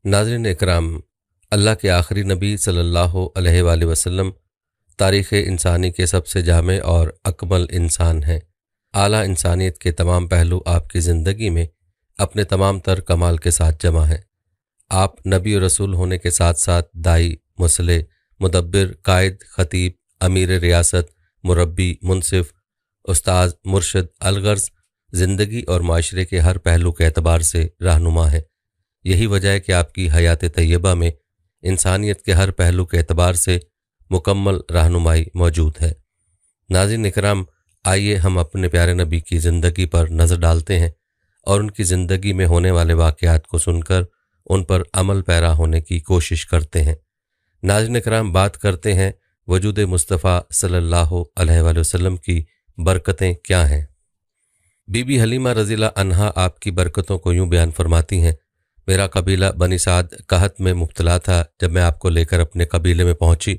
नाज़रीन इकराम, अल्लाह के आखिरी नबी सल्लल्लाहु अलैहि वसल्लम तारीख़ इंसानी के सबसे जामे और अकमल इंसान हैं। आला इंसानियत के तमाम पहलू आपकी ज़िंदगी में अपने तमाम तर कमाल के साथ जमा हैं। आप नबी और रसूल होने के साथ साथ दाई, मुसले, मुदब्बिर, कायद, ख़तीब, अमीर रियासत, मुरब्बी, मुनसिफ, उस्ताद, मुर्शिद, अलगर्ज, ज़िंदगी और माशरे के हर पहलू के एतबार से रहनुमा हैं। यही वजह है कि आपकी हयात तैयबा में इंसानियत के हर पहलू के एतबार से मुकम्मल रहनुमाई मौजूद है। नाज़रीन इकराम, आइए हम अपने प्यारे नबी की ज़िंदगी पर नज़र डालते हैं और उनकी ज़िंदगी में होने वाले वाक़यात को सुनकर उन पर अमल पैरा होने की कोशिश करते हैं। नाज़रीन इकराम, बात करते हैं वजूद मुस्तफ़ा सल्लल्लाहु अलैहि वसल्लम की बरकतें क्या हैं। बीबी हलीमा रज़ियल्लाहु अन्हा आपकी बरकतों को यूँ बयान फरमाती हैं, मेरा कबीला बनी साद कहत में मुब्तला था। जब मैं आपको लेकर अपने कबीले में पहुंची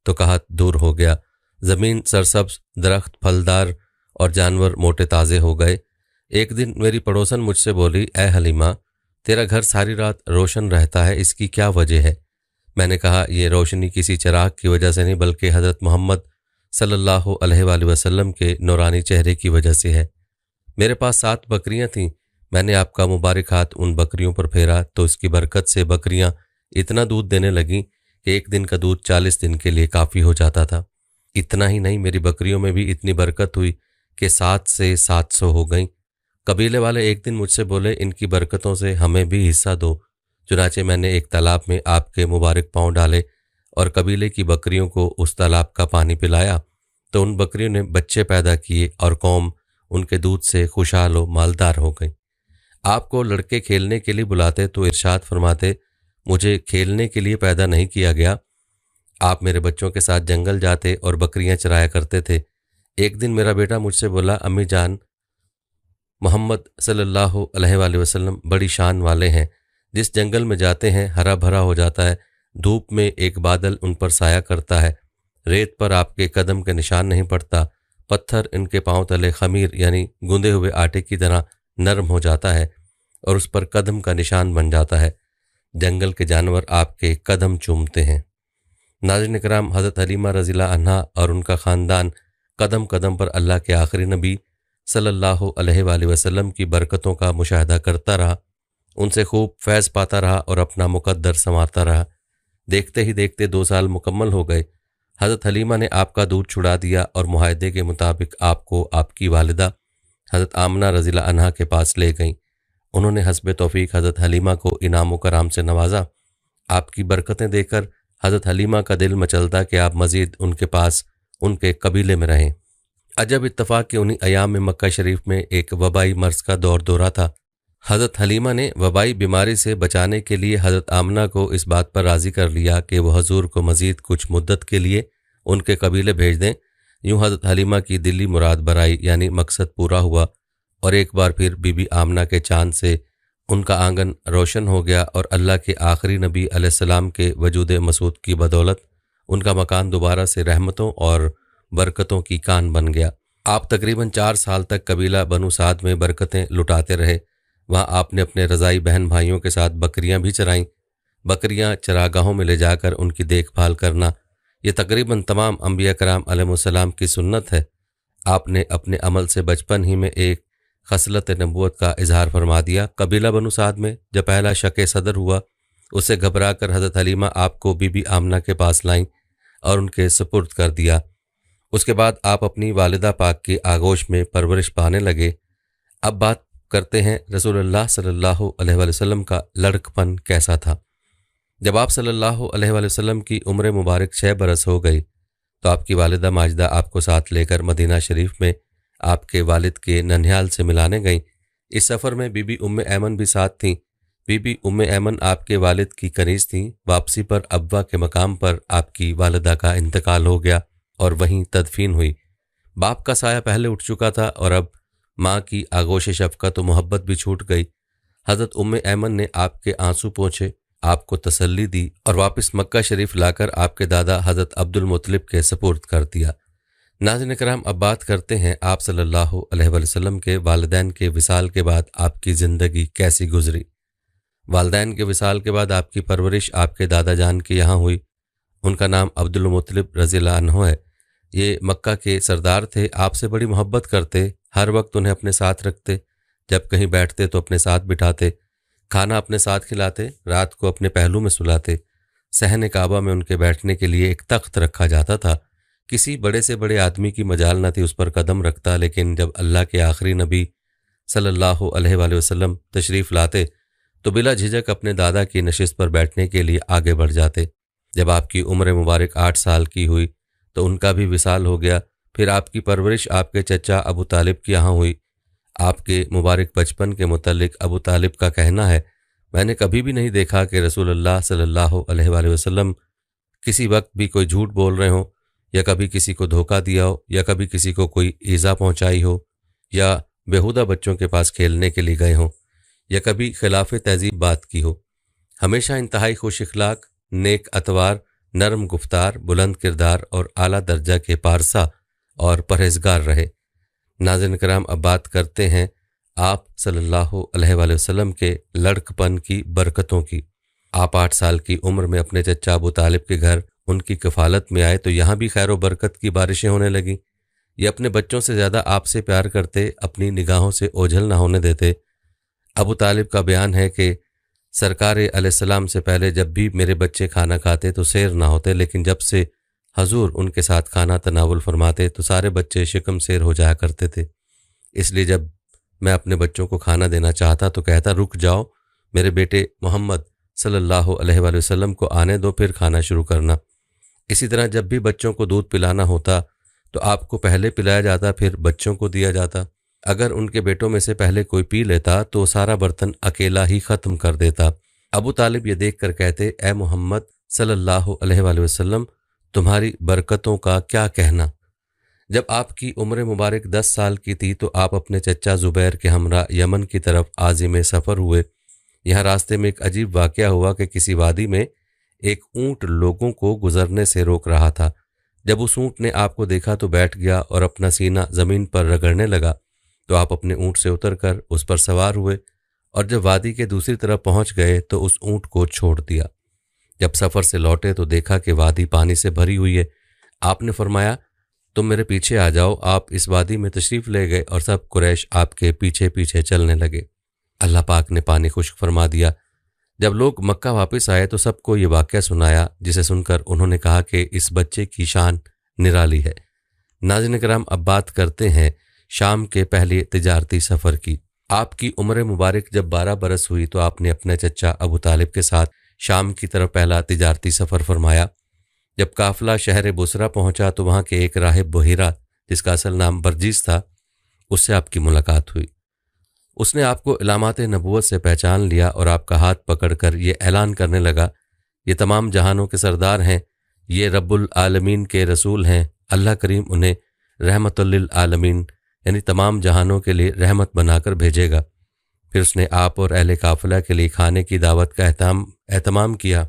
तो कहत दूर हो गया। ज़मीन सरसब्ज, दरख्त फलदार और जानवर मोटे ताज़े हो गए। एक दिन मेरी पड़ोसन मुझसे बोली, ए हलीमा, तेरा घर सारी रात रोशन रहता है, इसकी क्या वजह है? मैंने कहा, ये रोशनी किसी चिराग की वजह से नहीं बल्कि हज़रत मोहम्मद सल्लल्लाहु अलैहि वसल्लम के नूरानी चेहरे की वजह से है। मेरे पास 7 बकरियां थीं। मैंने आपका मुबारक हाथ उन बकरियों पर फेरा तो इसकी बरकत से बकरियां इतना दूध देने लगीं कि एक दिन का दूध 40 दिन के लिए काफ़ी हो जाता था। इतना ही नहीं, मेरी बकरियों में भी इतनी बरकत हुई कि 7 से 700 हो गईं। कबीले वाले एक दिन मुझसे बोले, इनकी बरकतों से हमें भी हिस्सा दो। चुनाचे मैंने एक तालाब में आपके मुबारक पाँव डाले और कबीले की बकरियों को उस तालाब का पानी पिलाया तो उन बकरियों ने बच्चे पैदा किए और कौम उनके दूध से खुशहाल व मालदार हो गई। आपको लड़के खेलने के लिए बुलाते तो इरशाद फरमाते, मुझे खेलने के लिए पैदा नहीं किया गया। आप मेरे बच्चों के साथ जंगल जाते और बकरियां चराया करते थे। एक दिन मेरा बेटा मुझसे बोला, अम्मी जान, मोहम्मद सल्लल्लाहु अलैहि वसल्लम बड़ी शान वाले हैं। जिस जंगल में जाते हैं हरा भरा हो जाता है, धूप में एक बादल उन पर साया करता है, रेत पर आपके कदम के निशान नहीं पड़ता, पत्थर इनके पांव तले खमीर यानी गूंदे हुए आटे की तरह नरम हो जाता है और उस पर कदम का निशान बन जाता है। जंगल के जानवर आपके कदम चूमते हैं। नाज़रीन इकराम, हज़रत हलीमा रज़ियल्लाहु अन्हा और उनका ख़ानदान कदम कदम पर अल्लाह के आखिरी नबी सल्लल्लाहु अलैहि वसल्लम की बरकतों का मुशाहदा करता रहा, उनसे खूब फैज़ पाता रहा और अपना मुकद्दर संवारता रहा। देखते ही देखते 2 साल मुकम्मल हो गए। हज़रत हलीमा ने आपका दूध छुड़ा दिया और मुआहदे के मुताबिक आपको आपकी वालिदा हज़रत आमना रज़ियल्लाहु अन्हा के पास ले गईं। उन्होंने हस्ब तौफीक हज़रत हलीमा को इनाम कराम से नवाजा। आपकी बरकतें देकर हज़रत हलीमा का दिल मचलता कि आप मज़ीद उनके पास उनके कबीले में रहें। अजब इत्तफ़ाक़ कि उन्हीं अयाम में मक्का शरीफ में एक वबाई मर्ज़ का दौर दौरा था। हज़रत हलीमा ने वबाई बीमारी से बचाने के लिए हज़रत आमना को इस बात पर राज़ी कर लिया कि वह हजूर को मज़ीद कुछ मुद्दत के लिए उनके कबीले भेज दें। यूँ हज़रत हलीमा की दिली मुराद बराई यानी मकसद पूरा हुआ और एक बार फिर बीबी आमना के चांद से उनका आंगन रोशन हो गया और अल्लाह के आखिरी नबी अलैहिस्सलाम के वजूद मसूद की बदौलत उनका मकान दोबारा से रहमतों और बरकतों की कान बन गया। आप तकरीबन 4 साल तक कबीला बनु साद में बरकतें लुटाते रहे। वहाँ आपने अपने रज़ाई बहन भाइयों के साथ बकरियाँ भी चराईं। बकरियाँ चरागाहों में ले जाकर उनकी देखभाल करना ये तकरीबन तमाम अंबिया कराम अलैहिस्सलाम की सुन्नत है। आपने अपने अमल से बचपन ही में एक खसलत नबूवत का इजहार फरमा दिया। कबीला बनु साद में जब पहला शक सदर हुआ, उससे घबरा कर हज़रत हलीमा आपको बीबी आमना के पास लाईं और उनके सुपुर्द कर दिया। उसके बाद आप अपनी वालिदा पाक की आगोश में परवरिश पाने लगे। अब बात करते हैं रसूलुल्लाह सल्लल्लाहु अलैहि वसल्लम का लड़कपन कैसा था। जब आप सल्लल्लाहु अलैहि वसल्लम की उम्र मुबारक 6 बरस हो गई तो आपकी वालिदा माजिदा आपको साथ लेकर मदीना शरीफ में आपके वालिद के नन्ह्याल से मिलाने गईं। इस सफ़र में बीबी उम्मे ऐमन भी साथ थीं। बीबी उम्मे ऐमन आपके वालिद की कनीज़ थीं। वापसी पर अब्वा के मकाम पर आपकी वालिदा का इंतकाल हो गया और वहीं तदफीन हुई। बाप का साया पहले उठ चुका था और अब माँ की आगोश शफ़क़त और मोहब्बत भी छूट गई। हज़रत उम्मे ऐमन ने आपके आंसू पोंछे, आपको तसल्ली दी और वापस मक्का शरीफ लाकर आपके दादा हज़रत अब्दुल मुत्तलिब के सपुर्द कर दिया। नाज़रीन करम, अब बात करते हैं आप सल्लल्लाहु अलैहि वसल्लम के वालिदैन के विसाल के बाद आपकी ज़िंदगी कैसी गुजरी। वालदैन के विसाल के बाद आपकी परवरिश आपके दादा जान के यहाँ हुई। उनका नाम अब्दुल मुत्तलिब रज़ियल्लाहु अन्हु है। ये मक्का के सरदार थे, आपसे बड़ी मोहब्बत करते, हर वक्त उन्हें अपने साथ रखते, जब कहीं बैठते तो अपने साथ बिठाते, खाना अपने साथ खिलाते, रात को अपने पहलू में सुलाते। सहन काबा में उनके बैठने के लिए एक तख्त रखा जाता था। किसी बड़े से बड़े आदमी की मजाल न थी उस पर कदम रखता, लेकिन जब अल्लाह के आखिरी नबी सल्लल्लाहु अलैहि वसल्लम तशरीफ़ लाते तो बिला झिझक अपने दादा की नशिस्त पर बैठने के लिए आगे बढ़ जाते। जब आपकी उम्र मुबारक 8 साल की हुई तो उनका भी विसाल हो गया। फिर आपकी परवरिश आपके चचा अबू तालिब के यहाँ हुई। आपके मुबारक बचपन के मुतल्लिक अबू तालिब का कहना है, मैंने कभी भी नहीं देखा कि रसूलुल्लाह सल्लल्लाहु अलैहि वसल्लम किसी वक्त भी कोई झूठ बोल रहे हों, या कभी किसी को धोखा दिया हो, या कभी किसी को कोई ईज़ा पहुंचाई हो, या बेहुदा बच्चों के पास खेलने के लिए गए हों, या कभी खिलाफ तहजीब बात की हो। हमेशा इंतहाई खुश इखलाक, नेक अतवार, नरम गुफ्तार, बुलंद किरदार और आला दर्जा के पारसा और परहेजगार रहे। नाज़रीन कराम, अब बात करते हैं आप सल्लल्लाहु अलैहि वसल्लम के लड़कपन की बरकतों की। आप 8 साल की उम्र में अपने चचा अबू तालिब के घर उनकी कफालत में आए तो यहाँ भी खैर बरकत की बारिशें होने लगीं। ये अपने बच्चों से ज़्यादा आपसे प्यार करते, अपनी निगाहों से ओझल ना होने देते। अबू तालिब का बयान है कि सरकार अलैहिस्सलाम से पहले जब भी मेरे बच्चे खाना खाते तो सैर ना होते, लेकिन जब से हजूर उनके साथ खाना तनावुल फरमाते तो सारे बच्चे शिकम सैर हो जाया करते थे। इसलिए जब मैं अपने बच्चों को खाना देना चाहता तो कहता, रुक जाओ, मेरे बेटे मोहम्मद सल्लल्लाहु अलैहि वसल्लम को आने दो, फिर खाना शुरू करना। इसी तरह जब भी बच्चों को दूध पिलाना होता तो आपको पहले पिलाया जाता, फिर बच्चों को दिया जाता। अगर उनके बेटों में से पहले कोई पी लेता तो सारा बर्तन अकेला ही ख़त्म कर देता। अबू तालिब ये देख कर कहते, ए मोहम्मद सल्लल्लाहु अलैहि वसल्लम, तुम्हारी बरकतों का क्या कहना। जब आपकी उम्र मुबारक 10 साल की थी तो आप अपने चचा ज़ुबैर के हमरा यमन की तरफ आज़िम सफ़र हुए। यहाँ रास्ते में एक अजीब वाक़या हुआ कि किसी वादी में एक ऊँट लोगों को गुजरने से रोक रहा था। जब उस ऊँट ने आपको देखा तो बैठ गया और अपना सीना ज़मीन पर रगड़ने लगा, तो आप अपने ऊँट से उतरकर उस पर सवार हुए और जब वादी के दूसरी तरफ पहुँच गए तो उस ऊँट को छोड़ दिया। जब सफ़र से लौटे तो देखा कि वादी पानी से भरी हुई है। आपने फरमाया, तुम मेरे पीछे आ जाओ। आप इस वादी में तशरीफ़ ले गए और सब कुरैश आपके पीछे पीछे चलने लगे। अल्लाह पाक ने पानी खुश्क फरमा दिया। जब लोग मक्का वापस आए तो सबको ये वाक़या सुनाया, जिसे सुनकर उन्होंने कहा कि इस बच्चे की शान निराली है। नाज़रीन किराम, अब बात करते हैं शाम के पहले तिजारती सफ़र की। आपकी उम्र मुबारक जब 12 बरस हुई तो आपने अपने चचा अबू तालिब के साथ शाम की तरफ पहला तिजारती सफ़र फरमाया। जब काफ़िला शहर बुसरा पहुंचा तो वहाँ के एक राहिब बुहीरा, जिसका असल नाम बरजीस था, उससे आपकी मुलाकात हुई। उसने आपको इलामात नबूवत से पहचान लिया और आपका हाथ पकड़कर ये ऐलान करने लगा, ये तमाम जहानों के सरदार हैं, ये रब्बुल आलमीन के रसूल हैं, अल्लाह करीम उन्हें रहमतुल लिल आलमीन यानी तमाम जहानों के लिए रहमत बनाकर भेजेगा। फिर उसने आप और अहले काफ़िला के लिए खाने की दावत का एहतमाम किया।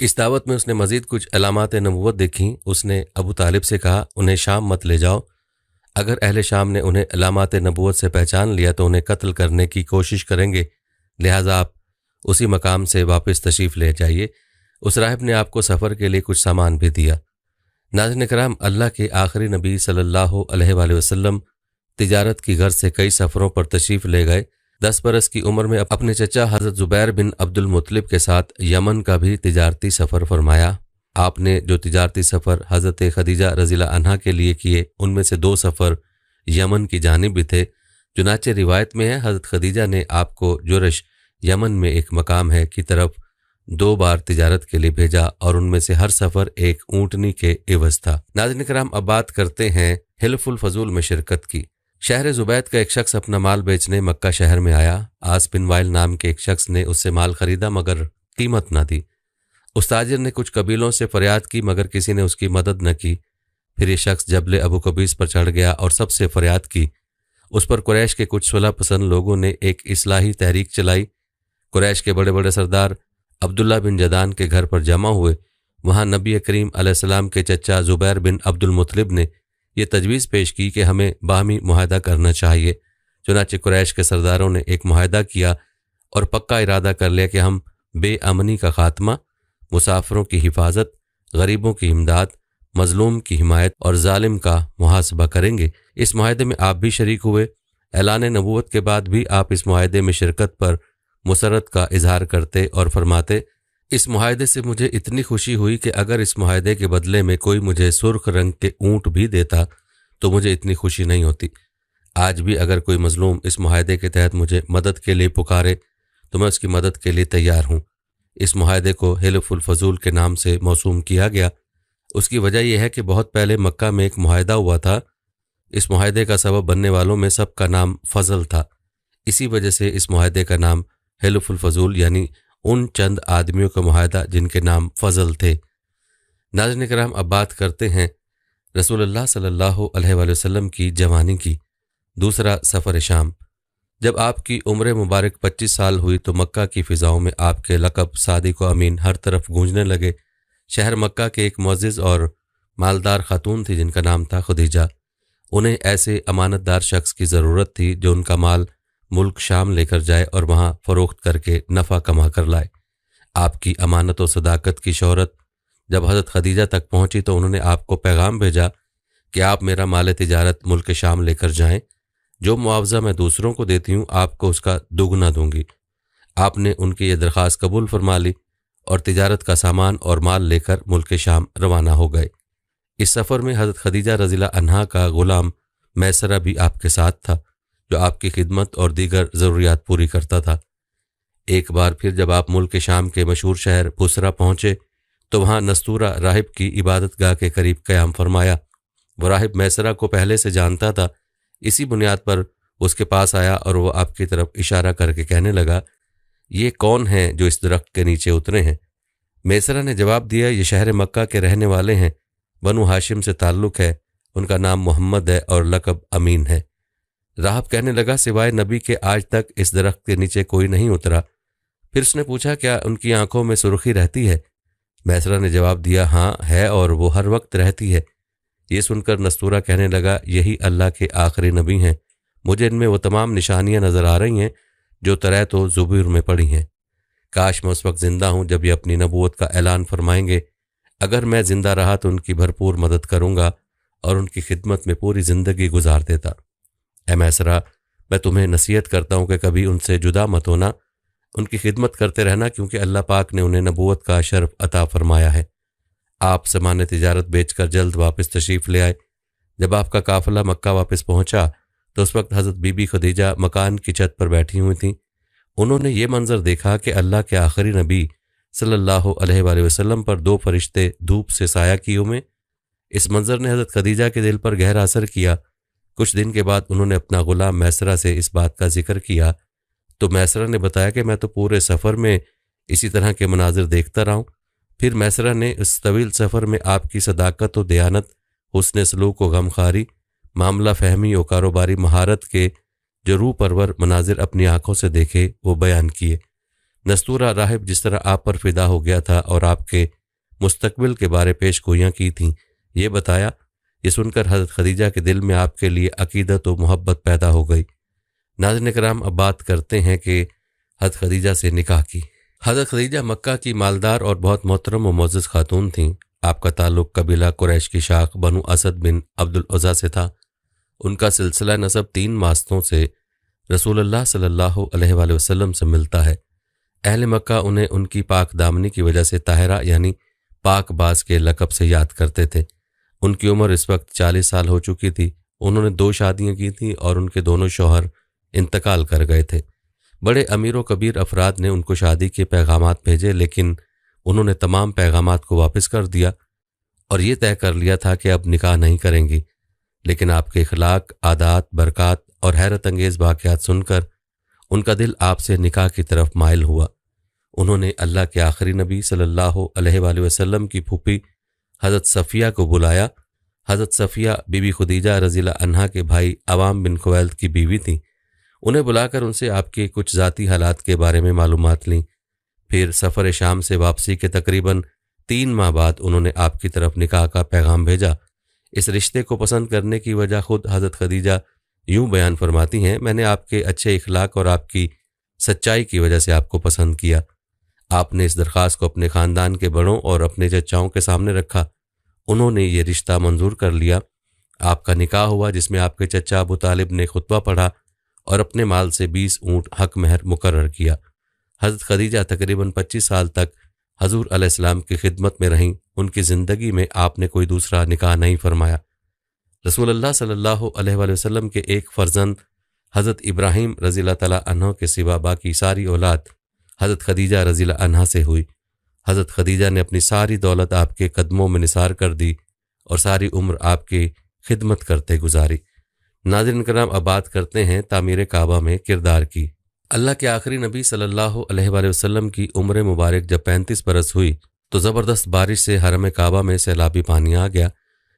इस दावत में उसने मज़ीद कुछ अलामात नबूवत देखी। उसने अबू तालिब से कहा, उन्हें शाम मत ले जाओ। अगर अहले शाम ने उन्हें अलामात नबूवत से पहचान लिया तो उन्हें कत्ल करने की कोशिश करेंगे, लिहाजा आप उसी मकाम से वापस तशरीफ़ ले जाइए। उस राहिब ने आपको सफ़र के लिए कुछ सामान भी दिया। नाज़रीन किराम, अल्लाह के आखिरी नबी सल्लल्लाहु अलैहि वसल्लम तिजारत की गर्ज से कई सफ़रों पर तशरीफ़ ले गए। 10 बरस की उम्र में अपने चचा हज़रत ज़ुबैर बिन अब्दुल मुत्तलिब के साथ यमन का भी तिजारती सफ़र फरमाया। आपने जो तिजारती सफ़र हज़रत खदीजा रज़ियल्लाहु अन्हा के लिए किए, उनमें से 2 सफ़र यमन की जानिब भी थे। चुनाचे रिवायत में है, हज़रत खदीजा ने आपको जुरश, यमन में एक मकाम है, की तरफ 2 बार तिजारत के लिए भेजा और उनमें से हर सफ़र एक ऊँटनी के एवज़ था। नाज़रीन किराम, अब बात करते हैं हिल्फुल फजूल में शिरकत की। शहर ज़ुबैद का एक शख्स अपना माल बेचने मक्का शहर में आया। आस बिन वाइल नाम के एक शख्स ने उससे माल खरीदा मगर कीमत न दी। उस ताजिर ने कुछ कबीलों से फरियाद की मगर किसी ने उसकी मदद न की। फिर ये शख्स जबले अबू कबीस पर चढ़ गया और सबसे फरियाद की। उस पर कुरैश के कुछ सुलह पसंद लोगों ने एक इस्लाही तहरीक चलाई। कुरैश के बड़े बड़े सरदार अब्दुल्ला बिन जदान के घर पर जमा हुए। वहाँ नबी करीम अलैहिस्सलाम के चचा ज़ुबैर बिन अब्दुल मुत्तलिब ने ये तजवीज़ पेश की कि हमें बाहमी मुआहदा करना चाहिए। चुनाचे कुरैश के सरदारों ने एक मुआहदा किया और पक्का इरादा कर लिया कि हम बेअमनी का खात्मा, मुसाफिरों की हिफाजत, गरीबों की इमदाद, मजलूम की हिमायत और जालिम का मुहासबा करेंगे। इस मुआहदे में आप भी शरीक हुए। ऐलान नबूवत के बाद भी आप इस मुआहदे में शिरकत पर मुसरत का इजहार करते और फरमाते, इस मुआहदे से मुझे इतनी खुशी हुई कि अगर इस मुआहदे के बदले में कोई मुझे सुर्ख रंग के ऊँट भी देता तो मुझे इतनी खुशी नहीं होती। आज भी अगर कोई मजलूम इस मुआहदे के तहत मुझे मदद के लिए पुकारे तो मैं उसकी मदद के लिए तैयार हूँ। इस मुआहदे को हिल्फुल फजूल के नाम से मौसूम किया गया। उसकी वजह यह है कि बहुत पहले मक्का में एक मुआहदा हुआ था। इस मुआहदे का सबब बनने वालों में सबका नाम फजल था। इसी वजह से इस मुआहदे का नाम हिल्फुल फजूल यानी उन चंद आदमियों का मुआहदा जिनके नाम फजल थे। नाज़रीन किराम, अब बात करते हैं रसूलुल्लाह सल्लल्लाहु अलैहि वसल्लम की जवानी की। दूसरा सफ़र शाम। जब आपकी उम्र मुबारक 25 साल हुई तो मक्का की फ़िज़ाओं में आपके लक़ब सादिक़ व अमीन हर तरफ गूंजने लगे। शहर मक्का के एक मुअज़्ज़िज़ और मालदार खातून थी जिनका नाम था खुदीजा। उन्हें ऐसे अमानतदार शख्स की ज़रूरत थी जो उनका माल मुल्क शाम लेकर जाए और वहाँ फ़रोख्त करके नफ़ा कमा कर लाए। आपकी अमानत और सदाकत की शोहरत जब हज़रत खदीजा तक पहुँची तो उन्होंने आपको पैगाम भेजा कि आप मेरा माल तिजारत मुल्क शाम लेकर जाएं। जो मुआवजा मैं दूसरों को देती हूँ आपको उसका दुगना दूंगी। आपने उनकी ये दरख्वास्त कबूल फरमा ली और तिजारत का सामान और माल लेकर मुल्क शाम रवाना हो गए। इस सफ़र में हज़रत खदीजा रज़ियल्लाहु अन्हा का ग़ुलाम मैसरा भी आपके साथ था जो आपकी खिदमत और दीगर ज़रूरियात पूरी करता था। एक बार फिर जब आप मुल्क शाम के मशहूर शहर बुसरा पहुँचे तो वहाँ नस्तूरा राहिब की इबादत गाह के करीब क़याम फरमाया। वह राहिब मैसरा को पहले से जानता था। इसी बुनियाद पर उसके पास आया और वह आपकी तरफ इशारा करके कहने लगा, ये कौन हैं जो इस दरख्त के नीचे उतरे हैं? मैसरा ने जवाब दिया, ये शहर मक्का के रहने वाले हैं, बनु हाशिम से ताल्लुक़ है, उनका नाम मोहम्मद है और लक़ब अमीन है। राहब कहने लगा, सिवाय नबी के आज तक इस दरख्त के नीचे कोई नहीं उतरा। फिर उसने पूछा, क्या उनकी आंखों में सुर्खी रहती है? मैसरा ने जवाब दिया, हाँ है और वो हर वक्त रहती है। ये सुनकर नस्तूरा कहने लगा, यही अल्लाह के आखिरी नबी हैं, मुझे इनमें वो तमाम निशानियां नज़र आ रही हैं जो तरैत व ज़ुबूर में पड़ी हैं। काश मैं उस वक्त ज़िंदा हूँ जब ये अपनी नबूवत का ऐलान फरमाएंगे। अगर मैं ज़िंदा रहा तो उनकी भरपूर मदद करूँगा और उनकी खिदमत में पूरी ज़िंदगी गुजार देता। ऐ मैसरा, मैं तुम्हें नसीहत करता हूँ कि कभी उनसे जुदा मत होना, उनकी खिदमत करते रहना, क्योंकि अल्लाह पाक ने उन्हें नबूवत का शर्फ अता फरमाया है। आप सामान तिजारत बेचकर जल्द वापस तशरीफ़ ले आए। जब आपका काफ़िला मक्का वापस पहुंचा तो उस वक्त हज़रत बीबी खदीजा मकान की छत पर बैठी हुई थीं। उन्होंने ये मंजर देखा कि अल्लाह के आखिरी नबी सल्लल्लाहु अलैहि वसल्लम पर दो फरिश्ते धूप से साया किए हुए। इस मंजर ने हज़रत खदीजा के दिल पर गहरा असर किया। कुछ दिन के बाद उन्होंने अपना ग़ुलाम मैसरा से इस बात का जिक्र किया तो मैसरा ने बताया कि मैं तो पूरे सफ़र में इसी तरह के मनाजिर देखता रहा हूँ। फिर मैसरा ने इस तवील सफ़र में आपकी सदाकत व दयानत, हुस्न सलूक व गमखारी, मामला फहमी और कारोबारी महारत के जो रूह परवर मनाजिर अपनी आँखों से देखे वो बयान किए। नस्तूरा राहिब जिस तरह आप पर फिदा हो गया था और आपके मुस्तकबिल के बारे पेश गोइयाँ की थीं ये बताया। ये सुनकर हज़रत खदीजा के दिल में आपके लिए अकीदत व मोहब्बत पैदा हो गई। नाज़रीन किराम, अब बात करते हैं कि हज़रत खदीजा से निकाह की। हज़रत खदीजा मक्का की मालदार और बहुत मोहतरम व मुअज़्ज़ज़ खातून थीं। आपका ताल्लुक़ कबीला कुरैश की शाख बनु असद बिन अब्दुल उज़्ज़ा से था। उनका सिलसिला नसब 3 वास्तों से रसूलुल्लाह सल्लल्लाहु अलैहि वसल्लम से मिलता है। अहले मक्का उन्हें उनकी पाक दामनी की वजह से ताहिरा यानी पाक बाज के लक़ब से याद करते थे। उनकी उम्र इस वक्त 40 साल हो चुकी थी। उन्होंने 2 शादियाँ की थीं और उनके दोनों शौहर इंतकाल कर गए थे। बड़े अमीर व कबीर अफराद ने उनको शादी के पैगामात भेजे, लेकिन उन्होंने तमाम पैगामात को वापस कर दिया और ये तय कर लिया था कि अब निकाह नहीं करेंगी। लेकिन आपके इखलाक, आदात, बरक़ात और हैरत अंगेज़ वाक़यात सुनकर उनका दिल आपसे निकाह की तरफ माइल हुआ। उन्होंने अल्लाह के आखिरी नबी सल्लल्लाहु अलैहि वसल्लम की फूफी हज़रत सफ़िया को बुलाया। हज़रत सफ़िया बीबी खुदीजा रज़ियल्लाहु अन्हा के भाई अवाम बिन खुवैलद की बीवी थीं। उन्हें बुलाकर उनसे आपके कुछ ज़ाती हालात के बारे में मालूमात लीं। फिर सफ़र शाम से वापसी के तकरीबन 3 माह बाद उन्होंने आपकी तरफ निकाह का पैगाम भेजा। इस रिश्ते को पसंद करने की वजह खुद हज़रत खदीजा यूँ बयान फरमाती हैं, मैंने आपके अच्छे इखलाक और आपकी सच्चाई की वजह से आपको पसंद किया। आपने इस दरख्वास्त को अपने ख़ानदान के बड़ों और अपने चचाओं के सामने रखा। उन्होंने ये रिश्ता मंजूर कर लिया। आपका निकाह हुआ जिसमें आपके चचा अबू तालिब ने खुतबा पढ़ा और अपने माल से 20 ऊँट हक महर मुकर्रर किया। हज़रत खदीजा तकरीबन 25 साल तक हजूर अलैहिस्सलाम की खिदमत में रहीं। उनकी ज़िंदगी में आपने कोई दूसरा निकाह नहीं फरमाया। रसूलुल्लाह सल्लल्लाहु अलैहि वसल्लम के एक फ़र्जंद हज़रत इब्राहीम रज़ियल्लाहु तआला अन्हु के सिवा बाकी सारी औलाद हज़रत खदीजा रज़ियल्लाहु अन्हा से हुई। हज़रत खदीजा ने अपनी सारी दौलत आपके कदमों में निसार कर दी और सारी उम्र आपकी खिदमत करते गुजारी। नाज़रीन किराम, अब बात करते हैं तामीर काबा में किरदार की। अल्लाह के आखिरी नबी सल्लल्लाहु अलैहि वसल्लम की उम्र मुबारक जब 35 बरस हुई तो ज़बरदस्त बारिश से हरम काबा में सैलाबी पानी आ गया।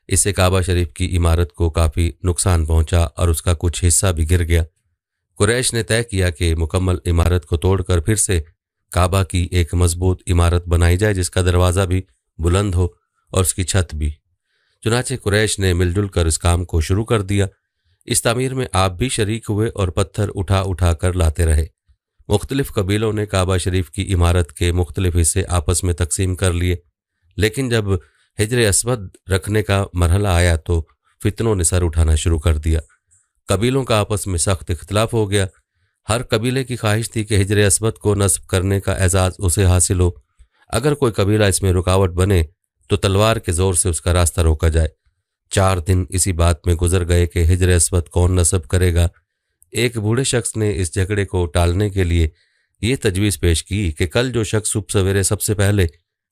इससे काबा शरीफ की इमारत को काफ़ी नुकसान पहुंचा और उसका कुछ हिस्सा भी गिर गया। कुरैश ने तय किया कि मुकम्मल इमारत को तोड़कर फिर से काबा की एक मजबूत इमारत बनाई जाए जिसका दरवाज़ा भी बुलंद हो और उसकी छत भी। चुनाचे कुरैश ने मिलजुल कर इस काम को शुरू कर दिया। इस तामीर में आप भी शरीक हुए और पत्थर उठा उठा कर लाते रहे। मुख्तलिफ कबीलों ने काबा शरीफ की इमारत के मुख्तलिफ हिस्से आपस में तकसीम कर लिए, लेकिन जब हिजर अस्वद रखने का मरहला आया तो फितनों ने सर उठाना शुरू कर दिया। कबीलों का आपस में सख्त इख्तिलाफ हो गया। हर कबीले की ख्वाहिश थी कि हिजर अस्वद को नस्ब करने का एजाज़ उसे हासिल हो। अगर कोई कबीला इसमें रुकावट बने तो तलवार के ज़ोर से उसका रास्ता रोका जाए। 4 दिन इसी बात में गुजर गए कि हिजर अस्वद कौन नस्ब करेगा। एक बूढ़े शख्स ने इस झगड़े को टालने के लिए ये तजवीज़ पेश की कि कल जो शख्स सुबह सवेरे सबसे पहले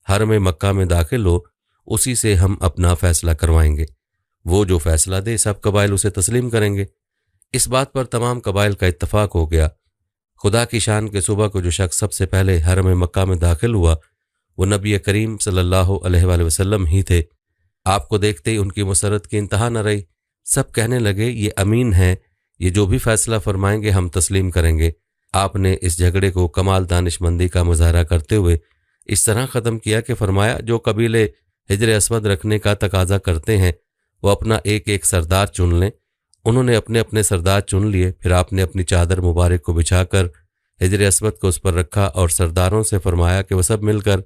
हरम मक्का में दाखिल हो उसी से हम अपना फ़ैसला करवाएंगे। वो जो फ़ैसला दे सब कबाइल उसे तस्लीम करेंगे। इस बात पर तमाम कबाइल का इत्तफाक हो गया। खुदा की शान के सुबह को जो शख्स सबसे पहले हरम मक्का में दाखिल हुआ वो नबी करीम सल्लल्लाहु अलैहि वसल्लम ही थे। आपको देखते ही उनकी मुसरत की इंतहा न रही। सब कहने लगे ये अमीन है, ये जो भी फ़ैसला फरमाएंगे हम तस्लीम करेंगे। आपने इस झगड़े को कमाल दानिशमंदी का मुजाहरा करते हुए इस तरह ख़त्म किया कि फरमाया जो कबीले हिजर अस्वद रखने का तकाजा करते हैं वो अपना एक एक सरदार चुन लें। उन्होंने अपने अपने सरदार चुन लिए। फिर आपने अपनी चादर मुबारक को बिछाकर हिजर अस्वद को उस पर रखा और सरदारों से फरमाया कि वह सब मिलकर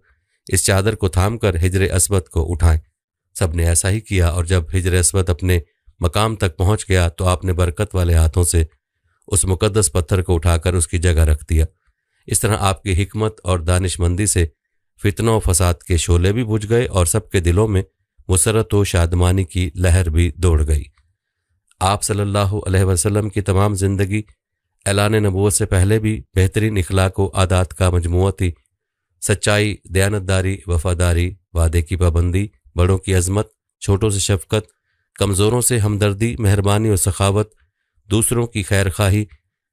इस चादर को थाम कर हिजर अस्वद को उठाएं। सब ने ऐसा ही किया और जब हिजर अस्वद अपने मकाम तक पहुंच गया तो आपने बरकत वाले हाथों से उस मुकद्दस पत्थर को उठाकर उसकी जगह रख दिया। इस तरह आपकी हिकमत और दानिशमंदी से फितना व फसाद के शोले भी बुझ गए और सबके दिलों में मुसरत व शादमानी की लहर भी दौड़ गई। आप सल्लल्लाहु अलैहि वसल्लम की तमाम ज़िंदगी ऐलान नबूवत से पहले भी बेहतरीन इखलाक व आदात का मजमुआ थी। सच्चाई, दयानतदारी, वफादारी, वादे की पाबंदी, बड़ों की अजमत, छोटों से शफकत, कमज़ोरों से हमदर्दी, मेहरबानी और सखावत, दूसरों की खैर खाही,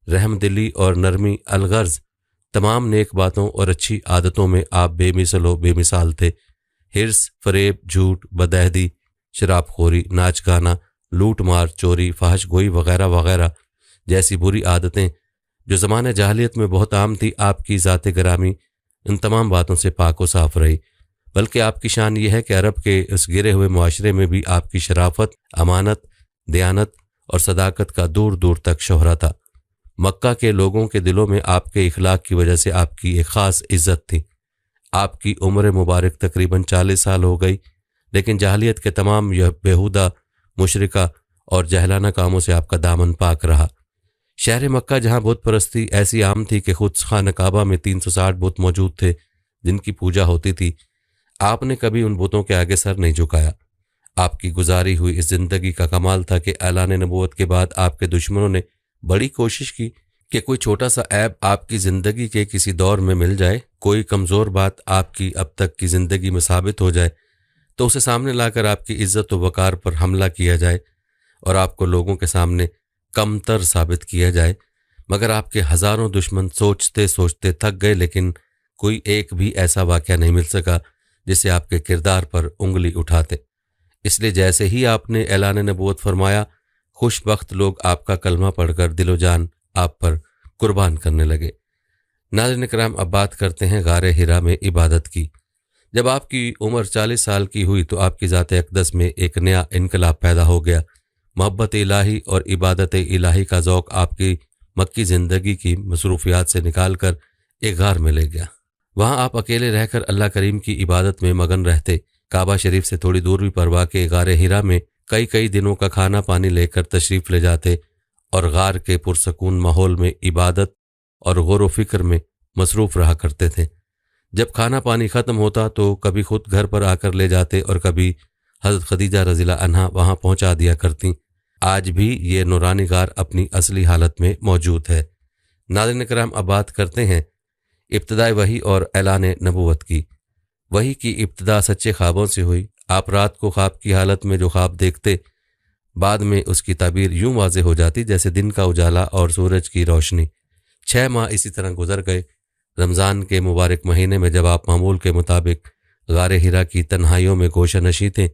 रहम दिली और नरमी, अलगर्ज, तमाम नेक बातों और अच्छी आदतों में आप बेमिसल व बेमिसाल थे। हिर्स, फरेब, झूठ, बदअहदी, शराबखोरी, नाच गाना, लूट मार, चोरी, फहश गोई वगैरह वगैरह जैसी बुरी आदतें जो ज़माने जाहलियत में बहुत आम थी, आपकी ज़ात गिरामी इन तमाम बातों से पाक व साफ रही। बल्कि आपकी शान यह है कि अरब के उस गिरे हुए मुआशरे में भी आपकी शराफत, अमानत, दयानत और सदाकत का दूर दूर तक शोहरा था। मक्का के लोगों के दिलों में आपके इखलाक की वजह से आपकी एक ख़ास इज्जत थी। आपकी उम्र मुबारक तकरीबन 40 साल हो गई, लेकिन जाहलियत के तमाम यह बेहुदा, मुशरिका और जहलाना कामों से आपका दामन पाक रहा। शहर मक्का जहाँ बुत परस्ती ऐसी आम थी कि खुद खान काबा में 360 बुत मौजूद थे जिनकी पूजा होती थी। आपने कभी उन बुतों के आगे सर नहीं झुकाया। आपकी गुजारी हुई इस जिंदगी का कमाल था कि ऐलान नबूवत के बाद आपके दुश्मनों ने बड़ी कोशिश की कि कोई छोटा सा ऐब आपकी ज़िंदगी के किसी दौर में मिल जाए, कोई कमज़ोर बात आपकी अब तक की ज़िंदगी में साबित हो जाए तो उसे सामने लाकर आपकी इज़्ज़त व वक़ार पर हमला किया जाए और आपको लोगों के सामने कमतर साबित किया जाए। मगर आपके हज़ारों दुश्मन सोचते सोचते थक गए, लेकिन कोई एक भी ऐसा वाक़या नहीं मिल सका जिसे आपके किरदार पर उंगली उठाते। इसलिए जैसे ही आपने ऐलान नबूवत फरमाया, खुशबख्त लोग आपका कलमा पढ़कर दिलो जान आप पर कुर्बान करने लगे। नाज़रीन किराम, अब बात करते हैं गारे हिरा में इबादत की। जब आपकी उम्र 40 साल की हुई तो आपकी ज़ात अक़दस में एक नया इनकलाब पैदा हो गया। मोहब्बत इलाही और इबादत इलाही का ज़ौक़ आपकी मक्की ज़िंदगी की मसरूफियात से निकाल कर एक गार में ले गया। वहाँ आप अकेले रहकर अल्लाह करीम की इबादत में मगन रहते। काबा शरीफ से थोड़ी दूर भी परवा के गार हिरा में कई कई दिनों का खाना पानी लेकर तशरीफ़ ले जाते और गार के पुरसकून माहौल में इबादत और गौर व फिक्र में मसरूफ़ रहा करते थे। जब खाना पानी ख़त्म होता तो कभी खुद घर पर आकर ले जाते और कभी हज़रत खदीजा रज़ियल्लाहु अन्हा वहाँ पहुँचा दिया करती। आज भी ये नूरानी गार अपनी असली हालत में मौजूद है। नाज़रीन किराम, अब बात करते हैं इब्तिदाई वही और ऐलान नबूवत की। वही की इब्तिदा सच्चे ख्वाबों से हुई। आप रात को ख्वाब की हालत में जो ख्वाब देखते, बाद में उसकी ताबीर यूं वाज़ेह हो जाती जैसे दिन का उजाला और सूरज की रोशनी। 6 माह इसी तरह गुजर गए। रमज़ान के मुबारक महीने में जब आप मामूल के मुताबिक गार हिरा की तन्हाइयों में गोशा नशी थे,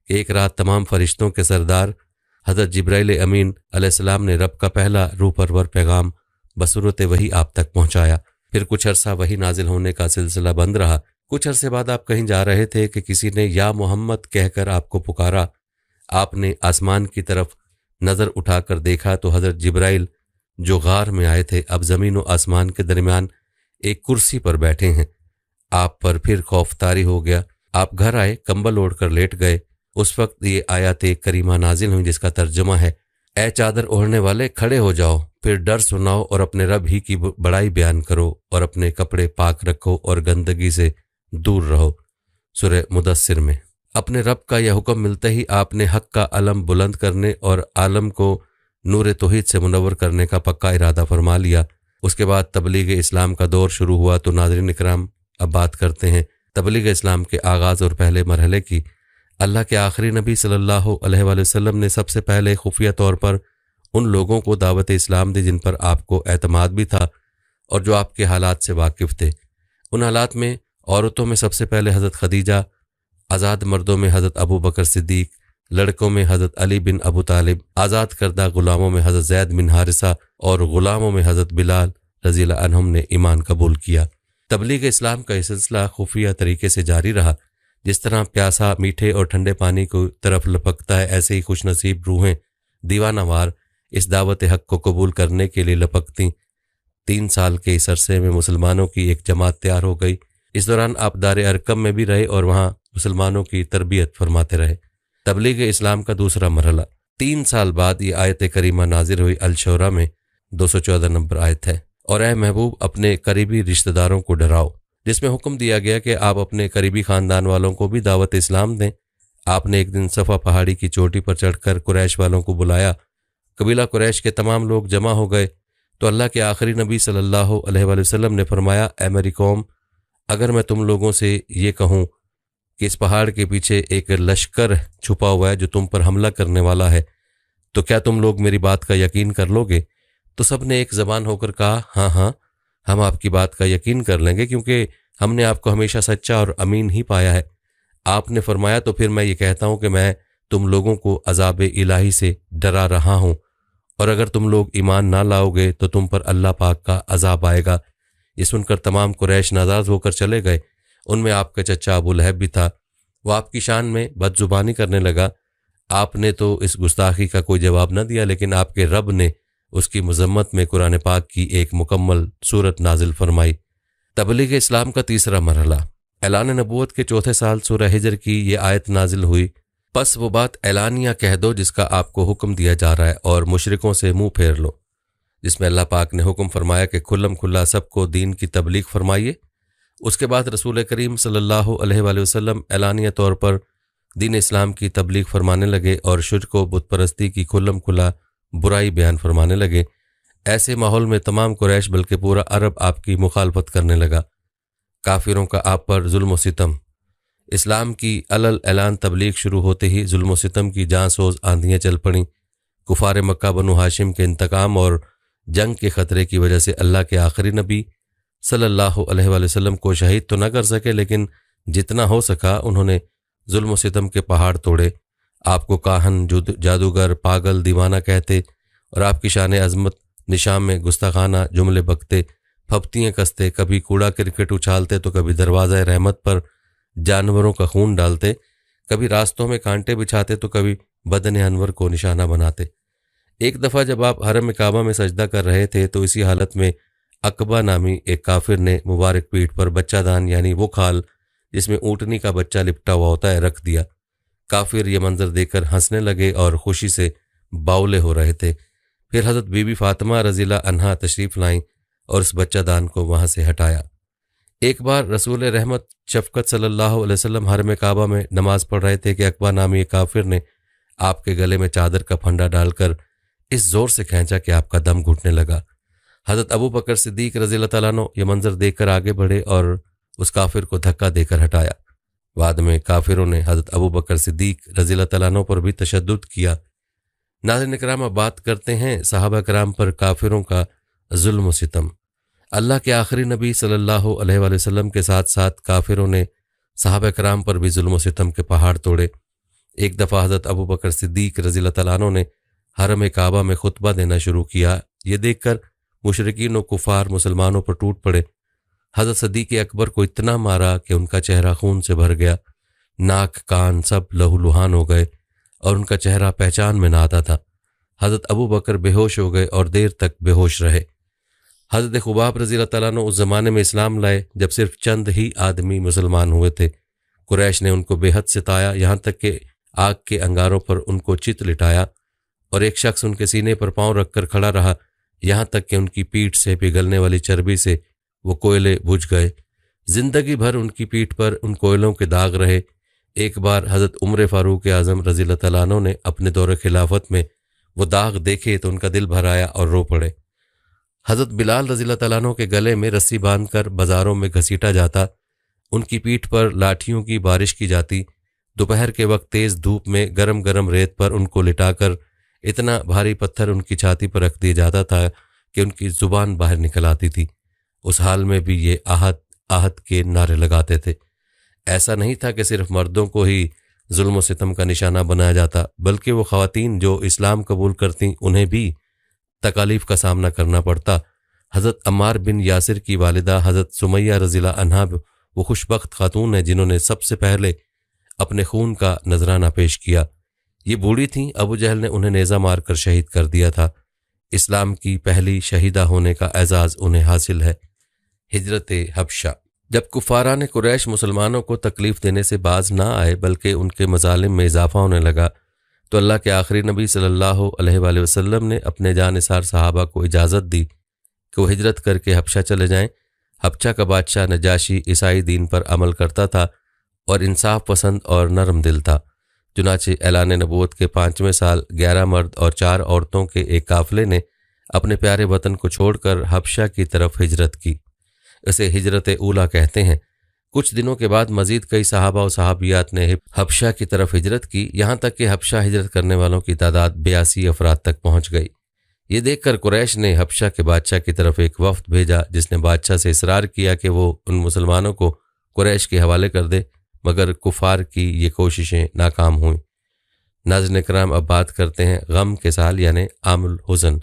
एक रात तमाम फरिश्तों के सरदार हज़रत जिब्राइल अमीन अलैहिस्सलाम ने रब का पहला रूह परवर पैगाम बसूरत वही आप तक पहुँचाया। फिर कुछ अरसा वही नाजिल होने का सिलसिला बंद रहा। कुछ अरसे बाद आप कहीं जा रहे थे कि किसी ने या मोहम्मद कहकर आपको पुकारा। आपने आसमान की तरफ नज़र उठाकर देखा तो हज़रत जिब्राइल जो गार में आए थे अब ज़मीन व आसमान के दरमियान एक कुर्सी पर बैठे हैं। आप पर फिर खौफ तारी हो गया। आप घर आए, कंबल ओढ़ कर लेट गए। उस वक्त ये आयत करीमा नाजिल हुई जिसका तर्जुमा है, ए चादर ओढ़ने वाले खड़े हो जाओ, फिर डर सुनाओ और अपने रब ही की बड़ाई बयान करो और अपने कपड़े पाक रखो और गंदगी से दूर रहो। सूरह मुदस्सिर में अपने रब का यह हुक्म मिलते ही आपने हक का अलम बुलंद करने और आलम को नूर तौहीद से मुनव्वर करने का पक्का इरादा फरमा लिया। उसके बाद तबलीग इस्लाम का दौर शुरू हुआ। तो नाज़रीन इकराम, अब बात करते हैं तबलीग इस्लाम के आगाज़ और पहले मरहले की। अल्लाह के आखिरी नबी सल्लल्लाहु अलैहि वसल्लम ने सबसे पहले खुफिया तौर पर उन लोगों को दावत इस्लाम दी जिन पर आपको एतमाद भी था और जो आपके हालात से वाकिफ़ थे। उन हालात में औरतों में सबसे पहले हज़रत खदीजा, आज़ाद मर्दों में हज़रत अबू बकर सिद्दीक, लड़कों में हज़रत अली बिन अबू तालिब, आज़ाद करदा गुलामों में हज़रत ज़ैद बिन हारिसा और गुलामों में हज़रत बिलाल रज़ियल्लाहु अन्हुम ने ईमान कबूल किया। तबलीग इस्लाम का यह सिलसिला खुफिया तरीके से जारी रहा। जिस तरह प्यासा मीठे और ठंडे पानी को तरफ लपकता है, ऐसे ही खुशनसीब रूहें दीवानावार इस दावत हक को कबूल करने के लिए लपकती। 3 साल के इस अरसे में मुसलमानों की एक जमात तैयार हो गई। इस दौरान आप दार अरकम में भी रहे और वहाँ मुसलमानों की तरबियत फरमाते रहे। तबलीग इस्लाम का दूसरा मरहला। 3 साल बाद ये आयत करीमा नाजिल हुई। अल-शूरा में 214 नंबर आयत है, और ए महबूब अपने करीबी रिश्तेदारों को डराओ, जिसमें हुक्म दिया गया कि आप अपने करीबी ख़ानदान वालों को भी दावत इस्लाम दें। आपने एक दिन सफ़ा पहाड़ी की चोटी पर चढ़कर कुरैश वालों को बुलाया। कबीला कुरैश के तमाम लोग जमा हो गए तो अल्लाह के आखिरी नबी सल्लल्लाहु अलैहि वसल्लम ने फरमाया, ए मेरी कौम, अगर मैं तुम लोगों से ये कहूँ कि इस पहाड़ के पीछे एक लश्कर छुपा हुआ है जो तुम पर हमला करने वाला है, तो क्या तुम लोग मेरी बात का यकीन कर लोगे? तो सब ने एक ज़बान होकर कहा, हाँ हाँ, हम आपकी बात का यकीन कर लेंगे, क्योंकि हमने आपको हमेशा सच्चा और अमीन ही पाया है। आपने फरमाया, तो फिर मैं ये कहता हूँ कि मैं तुम लोगों को अज़ाब इलाही से डरा रहा हूँ, और अगर तुम लोग ईमान ना लाओगे तो तुम पर अल्लाह पाक का अज़ाब आएगा। ये सुनकर तमाम कुरैश नाराज़ होकर चले गए। उनमें आपका चचा अबू लहब भी था। वो आपकी शान में बदजुबानी करने लगा। आपने तो इस गुस्ताखी का कोई जवाब न दिया, लेकिन आपके रब ने उसकी मजम्मत में कुरान पाक की एक मुकम्मल सूरत नाजिल फरमाई। तबलीग इस्लाम का तीसरा मरहला। ऐलान नबूवत के चौथे साल सूरह हिजर की ये आयत नाजिल हुई, बस वो बात ऐलानिया कह दो जिसका आपको हुक्म दिया जा रहा है और मुशरिकों से मुंह फेर लो। जिसमें अल्लाह पाक ने हुक्म फरमाया कि खुल्लम खुल्ला सबको दीन की तबलीग फरमाइए। उसके बाद रसूल करीम सल्लल्लाहु अलैहि वसल्लम ऐलानिया तौर पर दीन इस्लाम की तबलीग फरमाने लगे और शिर्क व बुत परस्ती की खुल्लम खुल्ला बुराई बयान फरमाने लगे। ऐसे माहौल में तमाम कुरैश बल्कि पूरा अरब आपकी मुखालफत करने लगा। काफिरों का आप पर जुल्म व सितम। इस्लाम की अलल ऐलान तबलीग शुरू होते ही जुल्म व सितम की जांसोज आंधियाँ चल पड़ीं। कुफार मक्का बनु हाशिम के इंतकाम और जंग के ख़तरे की वजह से अल्लाह के आखिरी नबी सल्लल्लाहु अलैहि वसल्लम को शहीद तो न कर सके, लेकिन जितना हो सका उन्होंने जुल्म व सितम के पहाड़ तोड़े। आपको काहन, जादूगर, पागल, दीवाना कहते और आपकी शान अज़मत निशान में गुस्ताखाना जुमले बकते, फप्तियाँ कसते, कभी कूड़ा क्रिकेट उछालते तो कभी दरवाज़ा रहमत पर जानवरों का खून डालते, कभी रास्तों में कांटे बिछाते तो कभी बदन अनवर को निशाना बनाते। एक दफ़ा जब आप हरम काबा में सजदा कर रहे थे तो इसी हालत में अकबा नामी एक काफिर ने मुबारक पीठ पर बच्चादान यानी वो खाल जिसमें ऊँटनी का बच्चा लिपटा हुआ होता है रख दिया। काफिर ये मंजर देखकर हंसने लगे और खुशी से बाउले हो रहे थे। फिर हज़रत बीबी फातिमा रज़ियल्लाहु अन्हा तशरीफ़ लाईं और उस बच्चादान को वहाँ से हटाया। एक बार रसूल रहमत शफ़क़त सल्लल्लाहु अलैहि वसल्लम हरम काबा में नमाज पढ़ रहे थे कि अकबा नामी एक काफिर ने आपके गले में चादर का फंडा डालकर इस जोर से खींचा कि आपका दम घुटने लगा। हज़रत अबू बकर सिद्दीक़ रज़ियल्लाहु तआला अन्हु ये मंजर देखकर आगे बढ़े और उस काफिर को धक्का देकर हटाया। बाद में काफिरों ने हज़रत अबू बकर सिद्दीक़ रज़ियल्लाहु तआला अन्हु पर भी तशद्दुद किया। नाज़रीन किराम, अब बात करते हैं सहाबा किराम पर काफिरों का जुल्म व सितम। अल्लाह के आखिरी नबी सल्लल्लाहु अलैहि वसल्लम के साथ साथ काफिरों ने सहाबा किराम पर भी जुल्म व सितम के पहाड़ तोड़े। एक दफ़ा हज़रत अबू बकर सिद्दीक़ रज़ियल्लाहु तआला अन्हु ने हरम काबा में खुतबा देना शुरू किया। ये देखकर मुशरिकीन व कुफार मुसलमानों पर टूट पड़े। हज़रत सिद्दीक़ अकबर को इतना मारा कि उनका चेहरा खून से भर गया, नाक कान सब लहूलुहान हो गए और उनका चेहरा पहचान में ना आता था। हज़रत अबू बकर बेहोश हो गए और देर तक बेहोश रहे। हज़रत खुबाब रज़ियल्लाहु तआला अन्हु उस ज़माने में इस्लाम लाए जब सिर्फ चंद ही आदमी मुसलमान हुए थे। कुरैश ने उनको बेहद सताया, यहाँ तक कि आग के अंगारों पर उनको चित लिटाया और एक शख्स उनके सीने पर पाँव रखकर खड़ा रहा, यहाँ तक कि उनकी पीठ से पिघलने वाली चर्बी से वो कोयले बुझ गए। जिंदगी भर उनकी पीठ पर उन कोयलों के दाग रहे। एक बार हज़रत उमर फ़ारूक आज़म रज़ियल्लाहु तआला अन्हु ने अपने दौरे खिलाफत में वो दाग देखे तो उनका दिल भर आया और रो पड़े। हज़रत बिलाल रज़ियल्लाहु तआला अन्हु के गले में रस्सी बांधकर बाज़ारों में घसीटा जाता, उनकी पीठ पर लाठियों की बारिश की जाती। दोपहर के वक्त तेज़ धूप में गरम गरम रेत पर उनको लिटाकर इतना भारी पत्थर उनकी छाती पर रख दिया जाता था कि उनकी ज़ुबान बाहर निकल आती थी। उस हाल में भी ये आहत आहत के नारे लगाते थे। ऐसा नहीं था कि सिर्फ मर्दों को ही जुल्म व सितम का निशाना बनाया जाता, बल्कि वो ख़वातीन जो इस्लाम कबूल करती उन्हें भी तकालीफ का सामना करना पड़ता। हज़रत अम्मार बिन यासिर की वालिदा हज़रत सुमैया रज़ियल्लाहु अन्हा वो खुशबख्त खातून है जिन्होंने सबसे पहले अपने खून का नजराना पेश किया। ये बूढ़ी थीं, अबू जहल ने उन्हें नेज़ा मारकर शहीद कर दिया था। इस्लाम की पहली शहीदा होने का एजाज़ उन्हें हासिल है। हिजरत हबशा। जब कुफारान कुरैश मुसलमानों को तकलीफ़ देने से बाज ना आए बल्कि उनके मजालिम में इजाफा होने लगा तो अल्लाह के आखिरी नबी सल्लल्लाहु अलैहि वसल्लम ने अपने जानिसार सहाबा को इजाज़त दी कि वो हिजरत करके हबशा चले जाएं। हबशा का बादशाह नजाशी ईसाई दीन पर अमल करता था और इंसाफ पसंद और नरम दिल था। चुनाचे ऐलान नबूवत के 5वें साल 11 मर्द और 4 औरतों के एक काफिले ने अपने प्यारे वतन को छोड़कर हबशा की तरफ हिजरत की। इसे हिजरत ऊला कहते हैं। कुछ दिनों के बाद मजीद कई सहाबा और सहाबियात ने हबशा की तरफ हिजरत की, यहाँ तक कि हबशा हिजरत करने वालों की तादाद 82 अफराद तक पहुँच गई। ये देखकर कुरैश ने हबशा के बादशाह की तरफ एक वफ्द भेजा जिसने बादशाह से इसरार किया कि वो उन मुसलमानों को कुरैश के हवाले कर दे, मगर कुफार की ये कोशिशें नाकाम हुईं। नाज़रीन किराम, अब बात करते हैं गम के साल यानी आमुल हुज़न।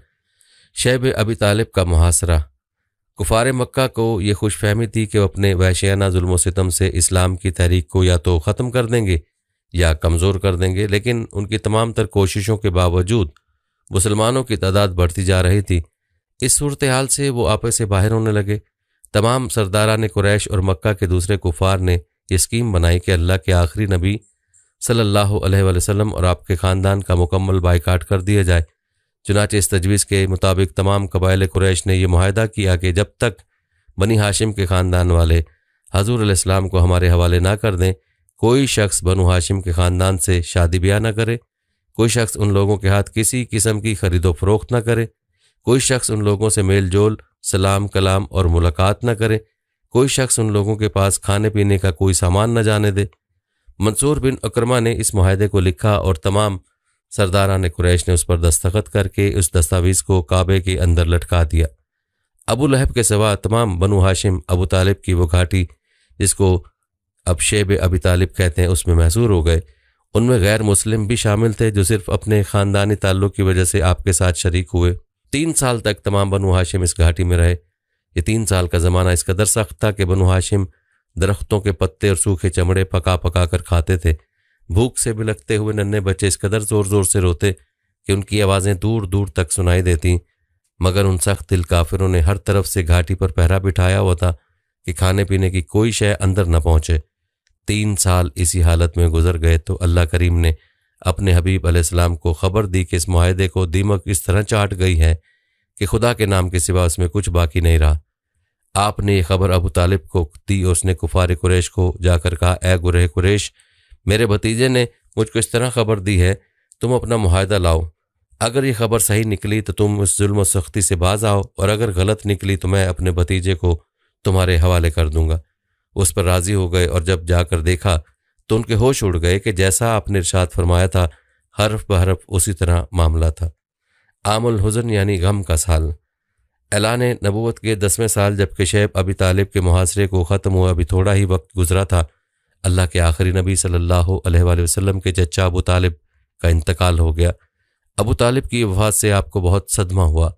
शैब अबी तालिब का मुहासरा। कुफार मक्का को ये खुशफहमी थी कि वो अपने वहशियाना जुल्म सितम से इस्लाम की तहरीक को या तो ख़त्म कर देंगे या कमज़ोर कर देंगे, लेकिन उनकी तमाम तर कोशिशों के बावजूद मुसलमानों की तादाद बढ़ती जा रही थी। इस सूरत हाल से वो आपस से बाहर होने लगे। तमाम सरदारान कुरैश और मक्का के दूसरे कुफार ने ये स्कीम बनाई कि अल्लाह के आखिरी नबी सल्लल्लाहु अलैहि वसल्लम और आपके ख़ानदान का मुकम्मल बाइकाट कर दिया जाए। चुनाचे इस तजवीज़ के मुताबिक तमाम कबाइल कुरैश ने यह मुआहदा किया कि जब तक बनी हाशिम के ख़ानदान वाले हजूर अलैहिस्सलाम को हमारे हवाले ना कर दें, कोई शख्स बनु हाशिम के ख़ानदान से शादी ब्याह ना करे, कोई शख्स उन लोगों के हाथ किसी किस्म की खरीदो फरोख्त ना करे, कोई शख्स उन लोगों से मेल जोल सलाम कलाम और मुलाकात ना करे, कोई शख्स उन लोगों के पास खाने पीने का कोई सामान न जाने दे। मंसूर बिन अकरमा ने इस मुआहदे को लिखा और तमाम सरदारान कुरैश ने उस पर दस्तखत करके उस दस्तावेज़ को काबे के अंदर लटका दिया। अबू लहब के सिवा तमाम बनु हाशिम अबू तालिब की वो घाटी जिसको अब शेब अबी तालिब कहते हैं उसमें महसूर हो गए। उनमें गैर मुस्लिम भी शामिल थे जो सिर्फ अपने ख़ानदानी ताल्लुक़ की वजह से आपके साथ शरीक हुए। 3 साल तक तमाम बनु हाशिम इस घाटी में रहे। ये 3 साल का ज़माना इस कदर सख्त था कि बनु हाशिम दरख्तों के पत्ते और सूखे चमड़े पका पका कर खाते थे। भूख से बिलखते हुए नन्हे बच्चे इस कदर ज़ोर ज़ोर से रोते कि उनकी आवाज़ें दूर दूर तक सुनाई देती, मगर उन सख्त दिल काफिरों ने हर तरफ से घाटी पर पहरा बिठाया हुआ था कि खाने पीने की कोई शय अंदर न पहुंचे। 3 साल इसी हालत में गुजर गए तो अल्लाह करीम ने अपने हबीब अलैहिस्सलाम को खबर दी कि इस मुआहदे को दीमक इस तरह चाट गई है कि खुदा के नाम के सिवा उसमें कुछ बाकी नहीं रहा। आपने ये खबर अबू तालिब को दी। उसने कुफार कुरैश को जाकर कहा, ए गुरह कुरैश, मेरे भतीजे ने मुझको इस तरह खबर दी है, तुम अपना मुआहदा लाओ। अगर ये खबर सही निकली तो तुम उस जुल्म और सख्ती से बाज आओ, और अगर गलत निकली तो मैं अपने भतीजे को तुम्हारे हवाले कर दूंगा। उस पर राजी हो गए, और जब जाकर देखा तो उनके होश उड़ गए कि जैसा आपने इरशाद फरमाया था हरफ बहरफ उसी तरह मामला था। आमुल हुज़न यानी गम का साल। ऐलान नबूवत के 10वें साल जबकि शैब अबी तालिब के मुहासरे को ख़त्म हुआ अभी थोड़ा ही वक्त गुजरा था, अल्लाह के आखिरी नबी सल्लल्लाहु अलैहि वसल्लम के चचा अबू तालिब का इंतकाल हो गया। अबू तालिब की वफ़ात से आपको बहुत सदमा हुआ।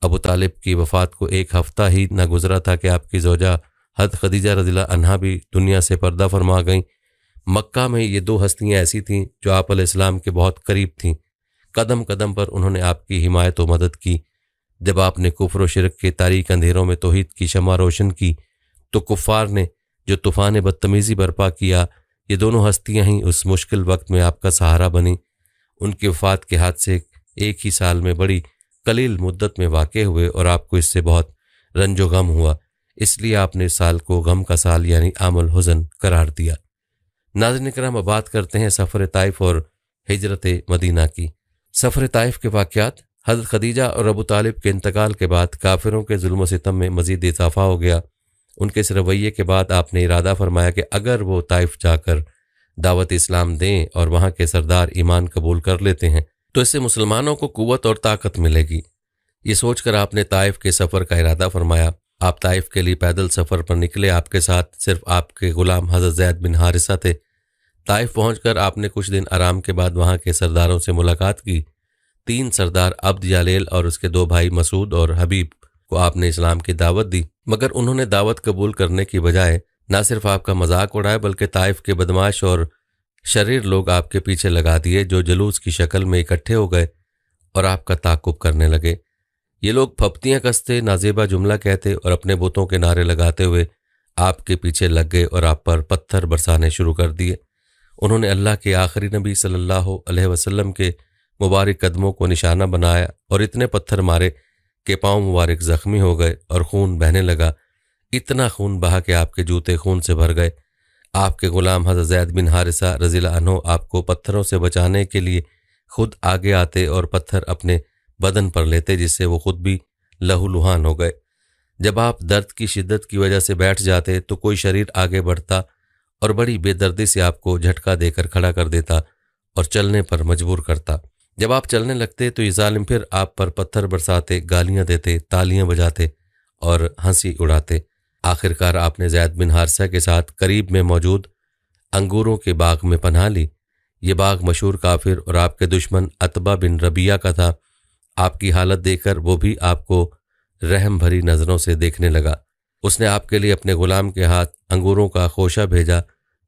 अबू तालिब की वफ़ात को 1 हफ़्ता ही न गुजरा था कि आपकी ज़ौजा हज़रत खदीजा रज़ियल्लाहु अन्हा भी दुनिया से पर्दा फरमा गईं। मक्का में ये 2 हस्तियाँ ऐसी थीं जो आप अलैहिस्सलाम के बहुत करीब थीं। कदम कदम पर उन्होंने आपकी हिमायत व मदद की। जब आपने कुफ्र व शिरक के तारीक अंधेरों में तौहीद की शमा रोशन की तो कुफ़ार ने जो तूफ़ान बदतमीज़ी बर्पा किया, ये दोनों हस्तियाँ ही उस मुश्किल वक्त में आपका सहारा बनी। उनकी वफ़ात के हादसे एक ही साल में बड़ी कलील मुद्दत में वाक़े हुए और आपको इससे बहुत रंजो गम हुआ। इसलिए आपने इस साल को गम का साल यानी आमुल हुज़न करार दिया। नाज़रीन किराम, अब बात करते हैं सफ़र ताइफ और हिजरत मदीना की। सफ़र ताइफ के वाक़यात। हज़रत खदीजा और अबू तालिब के इंतकाल के बाद काफिरों के जुल्म सितम में मज़ीद इजाफा हो गया। उनके इस रवैये के बाद आपने इरादा फरमाया कि अगर वो ताइफ जाकर दावत इस्लाम दें और वहाँ के सरदार ईमान कबूल कर लेते हैं तो इससे मुसलमानों को कुव्वत और ताकत मिलेगी। ये सोचकर आपने ताइफ के सफ़र का इरादा फरमाया। आप ताइफ के लिए पैदल सफ़र पर निकले। आपके साथ सिर्फ आपके गुलाम हज़रत ज़ैद बिन हारिसा थे। ताइफ पहुंचकर आपने कुछ दिन आराम के बाद वहाँ के सरदारों से मुलाकात की। 3 सरदार अब्द यालेल और उसके 2 भाई मसूद और हबीब को आपने इस्लाम की दावत दी, मगर उन्होंने दावत कबूल करने की बजाय न सिर्फ आपका मजाक उड़ाया बल्कि ताइफ के बदमाश और शरीर लोग आपके पीछे लगा दिए, जो जुलूस की शक्ल में इकट्ठे हो गए और आपका ताक़ुब करने लगे। ये लोग फप्तियाँ कसते, नाजेबा जुमला कहते और अपने बुतों के नारे लगाते हुए आपके पीछे लग गए और आप पर पत्थर बरसाने शुरू कर दिए। उन्होंने अल्लाह के आखिरी नबी सल्लल्लाहु अलैहि वसल्लम के मुबारक कदमों को निशाना बनाया और इतने पत्थर मारे कि पाँव मुबारक ज़ख्मी हो गए और खून बहने लगा। इतना खून बहा कि आपके जूते खून से भर गए। आपके गुलाम हज़रत ज़ैद बिन हारिसा रज़ियल्लाहु अन्हु आपको पत्थरों से बचाने के लिए खुद आगे आते और पत्थर अपने बदन पर लेते, जिससे वो खुद भी लहूलुहान हो गए। जब आप दर्द की शिद्दत की वजह से बैठ जाते तो कोई शरीर आगे बढ़ता और बड़ी बेदर्दी से आपको झटका देकर खड़ा कर देता और चलने पर मजबूर करता। जब आप चलने लगते तो ये जालिम फिर आप पर पत्थर बरसाते, गालियां देते, तालियां बजाते और हंसी उड़ाते। आखिरकार आपने ज़ैद बिन हारिसा के साथ करीब में मौजूद अंगूरों के बाग में पनाह ली। ये बाग मशहूर काफिर और आपके दुश्मन अतबा बिन रबिया का था। आपकी हालत देखकर वो भी आपको रहम भरी नज़रों से देखने लगा। उसने आपके लिए अपने गुलाम के हाथ अंगूरों का खोशा भेजा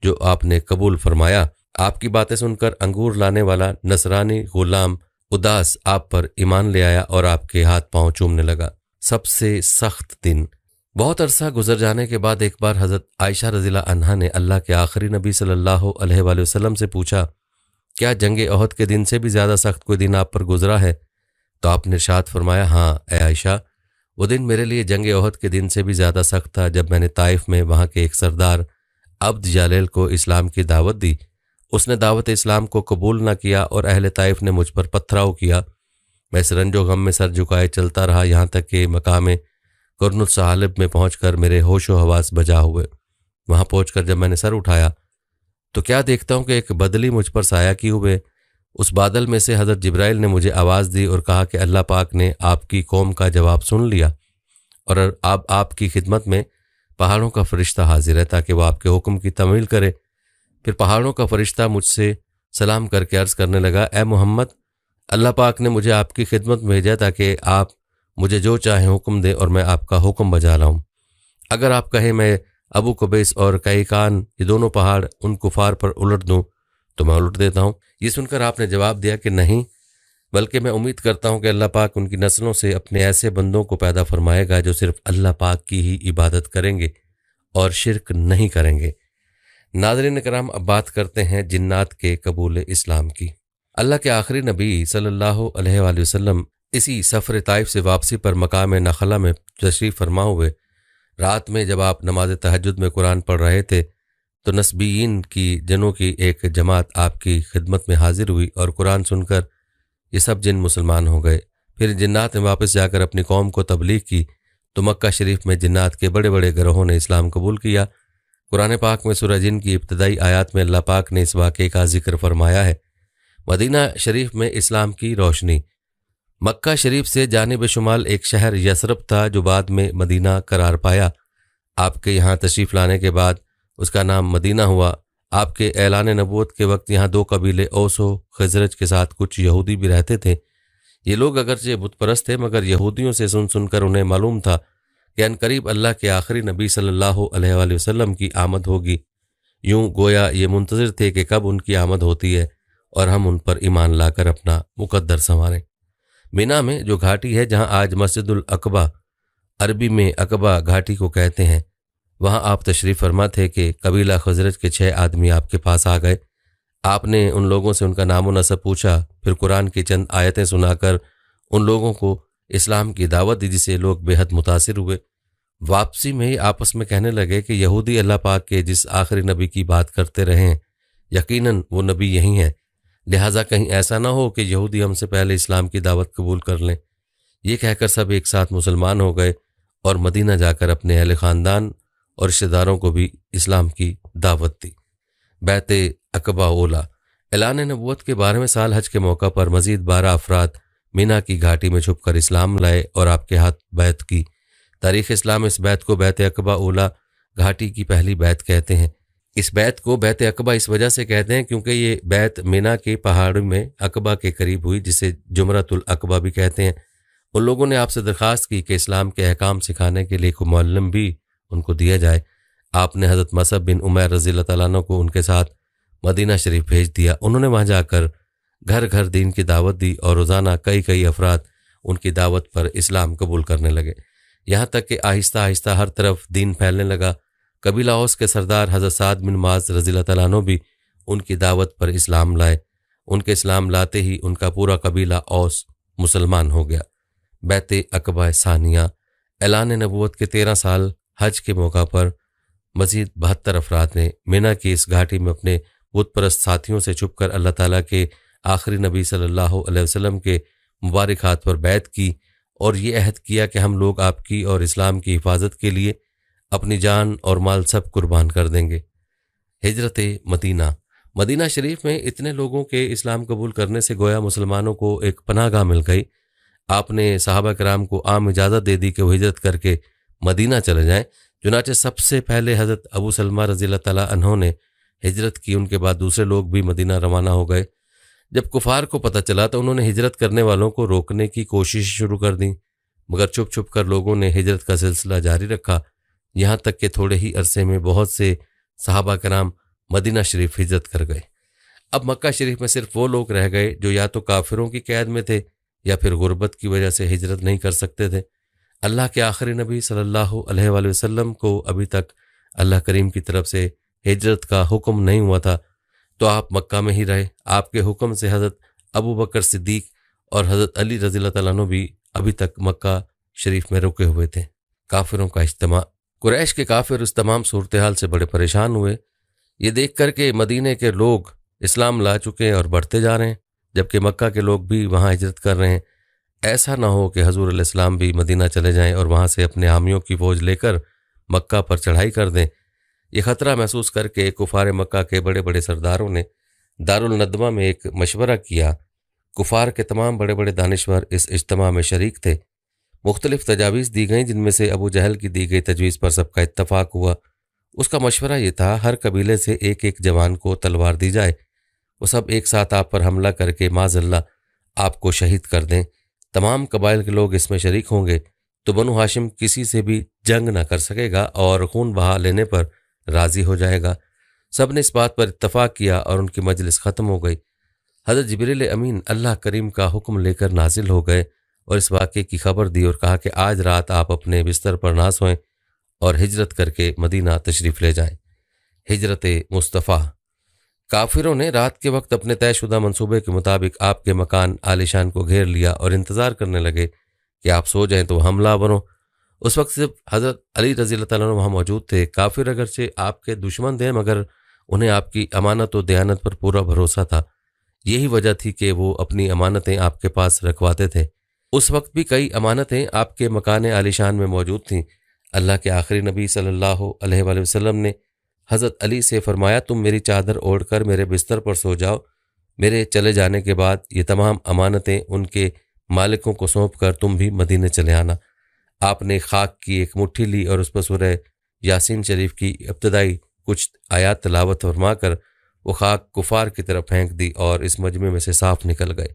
जो आपने कबूल फरमाया। आपकी बातें सुनकर अंगूर लाने वाला नसरानी गुलाम उदास आप पर ईमान ले आया और आपके हाथ पांव चूमने लगा। सबसे सख्त दिन। बहुत अरसा गुजर जाने के बाद एक बार हज़रत आयशा रज़ियल्लाहु अन्हा ने अल्लाह के आखिरी नबी सल्लल्लाहु अलैहि वसल्लम से पूछा, क्या जंग ओहद के दिन से भी ज़्यादा सख्त कोई दिन आप पर गुजरा है? तो आपने इरशाद फरमाया, हाँ ए आयशा, वो दिन मेरे लिए जंग ओहद के दिन से भी ज़्यादा सख्त था जब मैंने ताइफ में वहाँ के एक सरदार अब्द जालेल को इस्लाम की दावत दी। उसने दावत इस्लाम को कबूल न किया और अहले ताइफ ने मुझ पर पथराव किया। मैं इस रंजो गम में सर झुकाए चलता रहा, यहाँ तक कि मकाम कुरनुल सालिब में पहुंचकर मेरे होशो हवास बजा हुए। वहाँ पहुंचकर जब मैंने सर उठाया तो क्या देखता हूँ कि एक बदली मुझ पर साया किए हुए। उस बादल में से हज़रत जिब्राइल ने मुझे आवाज़ दी और कहा कि अल्लाह पाक ने आपकी कौम का जवाब सुन लिया और अब आपकी खिदमत में पहाड़ों का फरिश्ता हाजिर है ताकि वह आपके हुक्म की तमील करे। फिर पहाड़ों का फरिश्ता मुझसे सलाम करके अर्ज़ करने लगा, ए मोहम्मद, अल्लाह पाक ने मुझे आपकी खिदमत में भेजा ताकि आप मुझे जो चाहें हुक्म दें और मैं आपका हुक्म बजा लाऊं। अगर आप कहें मैं अबू कुबैस और कैकान ये दोनों पहाड़ उन कुफार पर उलट दूं तो मैं उलट देता हूं। ये सुनकर आपने जवाब दिया कि नहीं, बल्कि मैं उम्मीद करता हूँ कि अल्लाह पाक उनकी नस्लों से अपने ऐसे बंदों को पैदा फरमाएगा जो सिर्फ अल्लाह पाक की ही इबादत करेंगे और शिरक नहीं करेंगे। नाज़रीन कराम, अब बात करते हैं जिन्नात के कबूल इस्लाम की। अल्लाह के आखिरी नबी सल्लल्लाहु अलैहि वसल्लम इसी सफ़र ताइफ से वापसी पर मकाम नखला में तशरीफ़ फरमा हुए। रात में जब आप नमाज तहज्जुद में कुरान पढ़ रहे थे तो नस्बीयीन की जनों की एक जमात आपकी खिदमत में हाजिर हुई और कुरान सुनकर ये सब जिन मुसलमान हो गए। फिर जिन्नात ने वापस जाकर अपनी कौम को तबलीग की तो मक्का शरीफ में जिन्नात के बड़े बड़े गिरोहों ने इस्लाम कबूल किया। कुरान पाक में सूरह जिन की इब्तदाई आयात में अल्लाह पाक ने इस वाक़े का जिक्र फरमाया है। मदीना शरीफ में इस्लाम की रोशनी। मक्का शरीफ से जानिब शुमाल एक शहर यसरब था जो बाद में मदीना करार पाया। आपके यहाँ तशरीफ़ लाने के बाद उसका नाम मदीना हुआ। आपके ऐलान नबूवत के वक्त यहाँ दो कबीले औस व खज़रज के साथ कुछ यहूदी भी रहते थे। ये लोग अगरचे बुत परस्त थे मगर यहूदियों से सुन सुनकर उन्हें मालूम था कि अनकरीब अल्लाह के आखिरी नबी सल्लल्लाहु अलैहि वसल्लम की आमद होगी। यूं गोया ये मुंतज़िर थे कि कब उनकी आमद होती है और हम उन पर ईमान लाकर अपना मुकद्दर संवारें। मिना में जो घाटी है जहाँ आज मस्जिदुल अकबा, अरबी में अकबा घाटी को कहते हैं, वहाँ आप तशरीफ़ फरमा थे कि कबीला खज़रज के 6 आदमी आपके पास आ गए। आपने उन लोगों से उनका नामो नसब पूछा, फिर कुरान की चंद आयतें सुनाकर उन लोगों को इस्लाम की दावत दी जिसे लोग बेहद मुतासिर हुए। वापसी में ही आपस में कहने लगे कि यहूदी अल्लाह पाक के जिस आखिरी नबी की बात करते रहे हैं यकीनन वो नबी यही हैं, लिहाजा कहीं ऐसा ना हो कि यहूदी हमसे पहले इस्लाम की दावत कबूल कर लें। ये कहकर सब एक साथ मुसलमान हो गए और मदीना जाकर अपने अहले ख़ानदान और रिश्तेदारों को भी इस्लाम की दावत दी। बैत अकबा ओला। ऐलान नबूवत के 12वें साल हज के मौका पर मज़ीद 12 अफराद मीना की घाटी में छुपकर इस्लाम लाए और आपके हाथ बैत की। तारीख़ इस्लाम इस बैत को बैत अकबा ओला घाटी की पहली बैत कहते हैं। इस बैत को बैत अकबा इस वजह से कहते हैं क्योंकि ये बैत मीना के पहाड़ में अकबा के करीब हुई, जिसे जुमरतुल अकबा भी कहते हैं। उन लोगों ने आपसे दरख्वास्त की कि इस्लाम के अहकाम सिखाने के लिए कोई मुअल्लिम भी उनको दिया जाए। आपने हज़रत मसअब बिन उमैर रज़ियल्लाहु तआला अन्हु को उनके साथ मदीना शरीफ भेज दिया। उन्होंने वहाँ जाकर घर घर दीन की दावत दी और रोज़ाना कई कई अफराद उनकी दावत पर इस्लाम कबूल करने लगे, यहाँ तक कि आहिस्ता आहिस्ता हर तरफ दीन फैलने लगा। कबीला औस के सरदार हज़रत साद बिन मुआज़ रज़ियल्लाहु तआला अन्हु भी उनकी दावत पर इस्लाम लाए। उनके इस्लाम लाते ही उनका पूरा कबीला औस मुसलमान हो गया। बैत अकबा सानिया। ऐलान नबूवत के 13 साल हज के मौका पर मज़ीद 72 अफराद ने मिना की इस घाटी में अपने बुत परस्त साथियों से छुपकर अल्लाह ताला के आखिरी नबी सल्लल्लाहु अलैहि वसल्लम के मुबारक हाथ पर बैत की और ये अहद किया कि हम लोग आपकी और इस्लाम की हिफाजत के लिए अपनी जान और माल सब कुर्बान कर देंगे। हिजरत मदीना। मदीना शरीफ में इतने लोगों के इस्लाम कबूल करने से गोया मुसलमानों को एक पनाहगाह मिल गई। आपने सहाबा कराम को आम इजाज़त दे दी कि वो हिजरत करके मदीना चले जाएं। चुनाचे सबसे पहले हज़रत अबू सलमा रज़ियल्लाहु तआला अन्हु ने हिजरत की, उनके बाद दूसरे लोग भी मदीना रवाना हो गए। जब कुफार को पता चला तो उन्होंने हिजरत करने वालों को रोकने की कोशिश शुरू कर दी, मगर छुप छुप कर लोगों ने हिजरत का सिलसिला जारी रखा, यहाँ तक कि थोड़े ही अरसे में बहुत से सहाबा कराम मदीना शरीफ हिजरत कर गए। अब मक्का शरीफ में सिर्फ वो लोग रह गए जो या तो काफिरों की कैद में थे या फिर गुर्बत की वजह से हिजरत नहीं कर सकते थे। अल्लाह के आखिरी नबी सल्लल्लाहु अलैहि वसल्लम को अभी तक अल्लाह करीम की तरफ से हिजरत का हुक्म नहीं हुआ था, तो आप मक्का में ही रहे। आपके हुक्म से हज़रत अबू बकर सिद्दीक और हज़रत अली रज़ियल्लाहु तआला अन्हु भी अभी तक मक्का शरीफ में रुके हुए थे। काफिरों का इज्तिमा। कुरैश के काफिर उस तमाम सूरत हाल से बड़े परेशान हुए, ये देख कर के मदीने के लोग इस्लाम ला चुके हैं और बढ़ते जा रहे हैं, जबकि मक्का के लोग भी वहाँ हिजरत कर रहे हैं। ऐसा ना हो कि हजूर अलैहिस्सलाम भी मदीना चले जाएं और वहाँ से अपने हामियों की फौज लेकर मक्का पर चढ़ाई कर दें। ये ख़तरा महसूस करके कुफार मक्का के बड़े बड़े सरदारों ने दारुल नदवा में एक मशवरा किया। कुफार के तमाम बड़े बड़े दानिश्वर इस इज्तिमा में शरीक थे। मुख्तलिफ तजावीज़ दी गईं, जिनमें से अबू जहल की दी गई तजवीज़ पर सबका इत्तफाक हुआ। उसका मशवरा ये था, हर कबीले से एक एक जवान को तलवार दी जाए, वो सब एक साथ आप पर हमला करके माज़अल्लाह आपको शहीद कर दें। तमाम कबाइल के लोग इसमें शरीक होंगे तो बनु हाशिम किसी से भी जंग ना कर सकेगा और खून बहा लेने पर राज़ी हो जाएगा। सब ने इस बात पर इत्तफाक किया और उनकी मजलिस ख़त्म हो गई। हज़रत जिब्रील अमीन अल्लाह करीम का हुक्म लेकर नाजिल हो गए और इस वाक़े की खबर दी और कहा कि आज रात आप अपने बिस्तर पर ना सोएं और हिजरत करके मदीना तशरीफ़ ले जाएं। हिजरत मुस्तफ़ा। काफिरों ने रात के वक्त अपने तयशुदा मंसूबे के मुताबिक आपके मकान आलिशान को घेर लिया और इंतज़ार करने लगे कि आप सो जाएं तो हमला बनो। उस वक्त सिर्फ हज़रत अली रज़ी अल्लाह तआला अन्हु वहाँ मौजूद थे। काफिर अगरचे आपके दुश्मन थे मगर उन्हें आपकी अमानत और दयानत पर पूरा भरोसा था। यही वजह थी कि वो अपनी अमानतें आपके पास रखवाते थे। उस वक्त भी कई अमानतें आपके मकान आलिशान में मौजूद थीं। अल्लाह के आखिरी नबी सल्लल्लाहु अलैहि वसल्लम ने हज़रत अली से फरमाया, तुम मेरी चादर ओढ़कर मेरे बिस्तर पर सो जाओ। मेरे चले जाने के बाद ये तमाम अमानतें उनके मालिकों को सौंप कर तुम भी मदीने चले आना। आपने खाक की एक मुट्ठी ली और उस पर सूरह यासीन शरीफ की इब्तदाई कुछ आयात तिलावत फरमा कर वो खाक कुफार की तरफ फेंक दी और इस मजमे में से साफ निकल गए।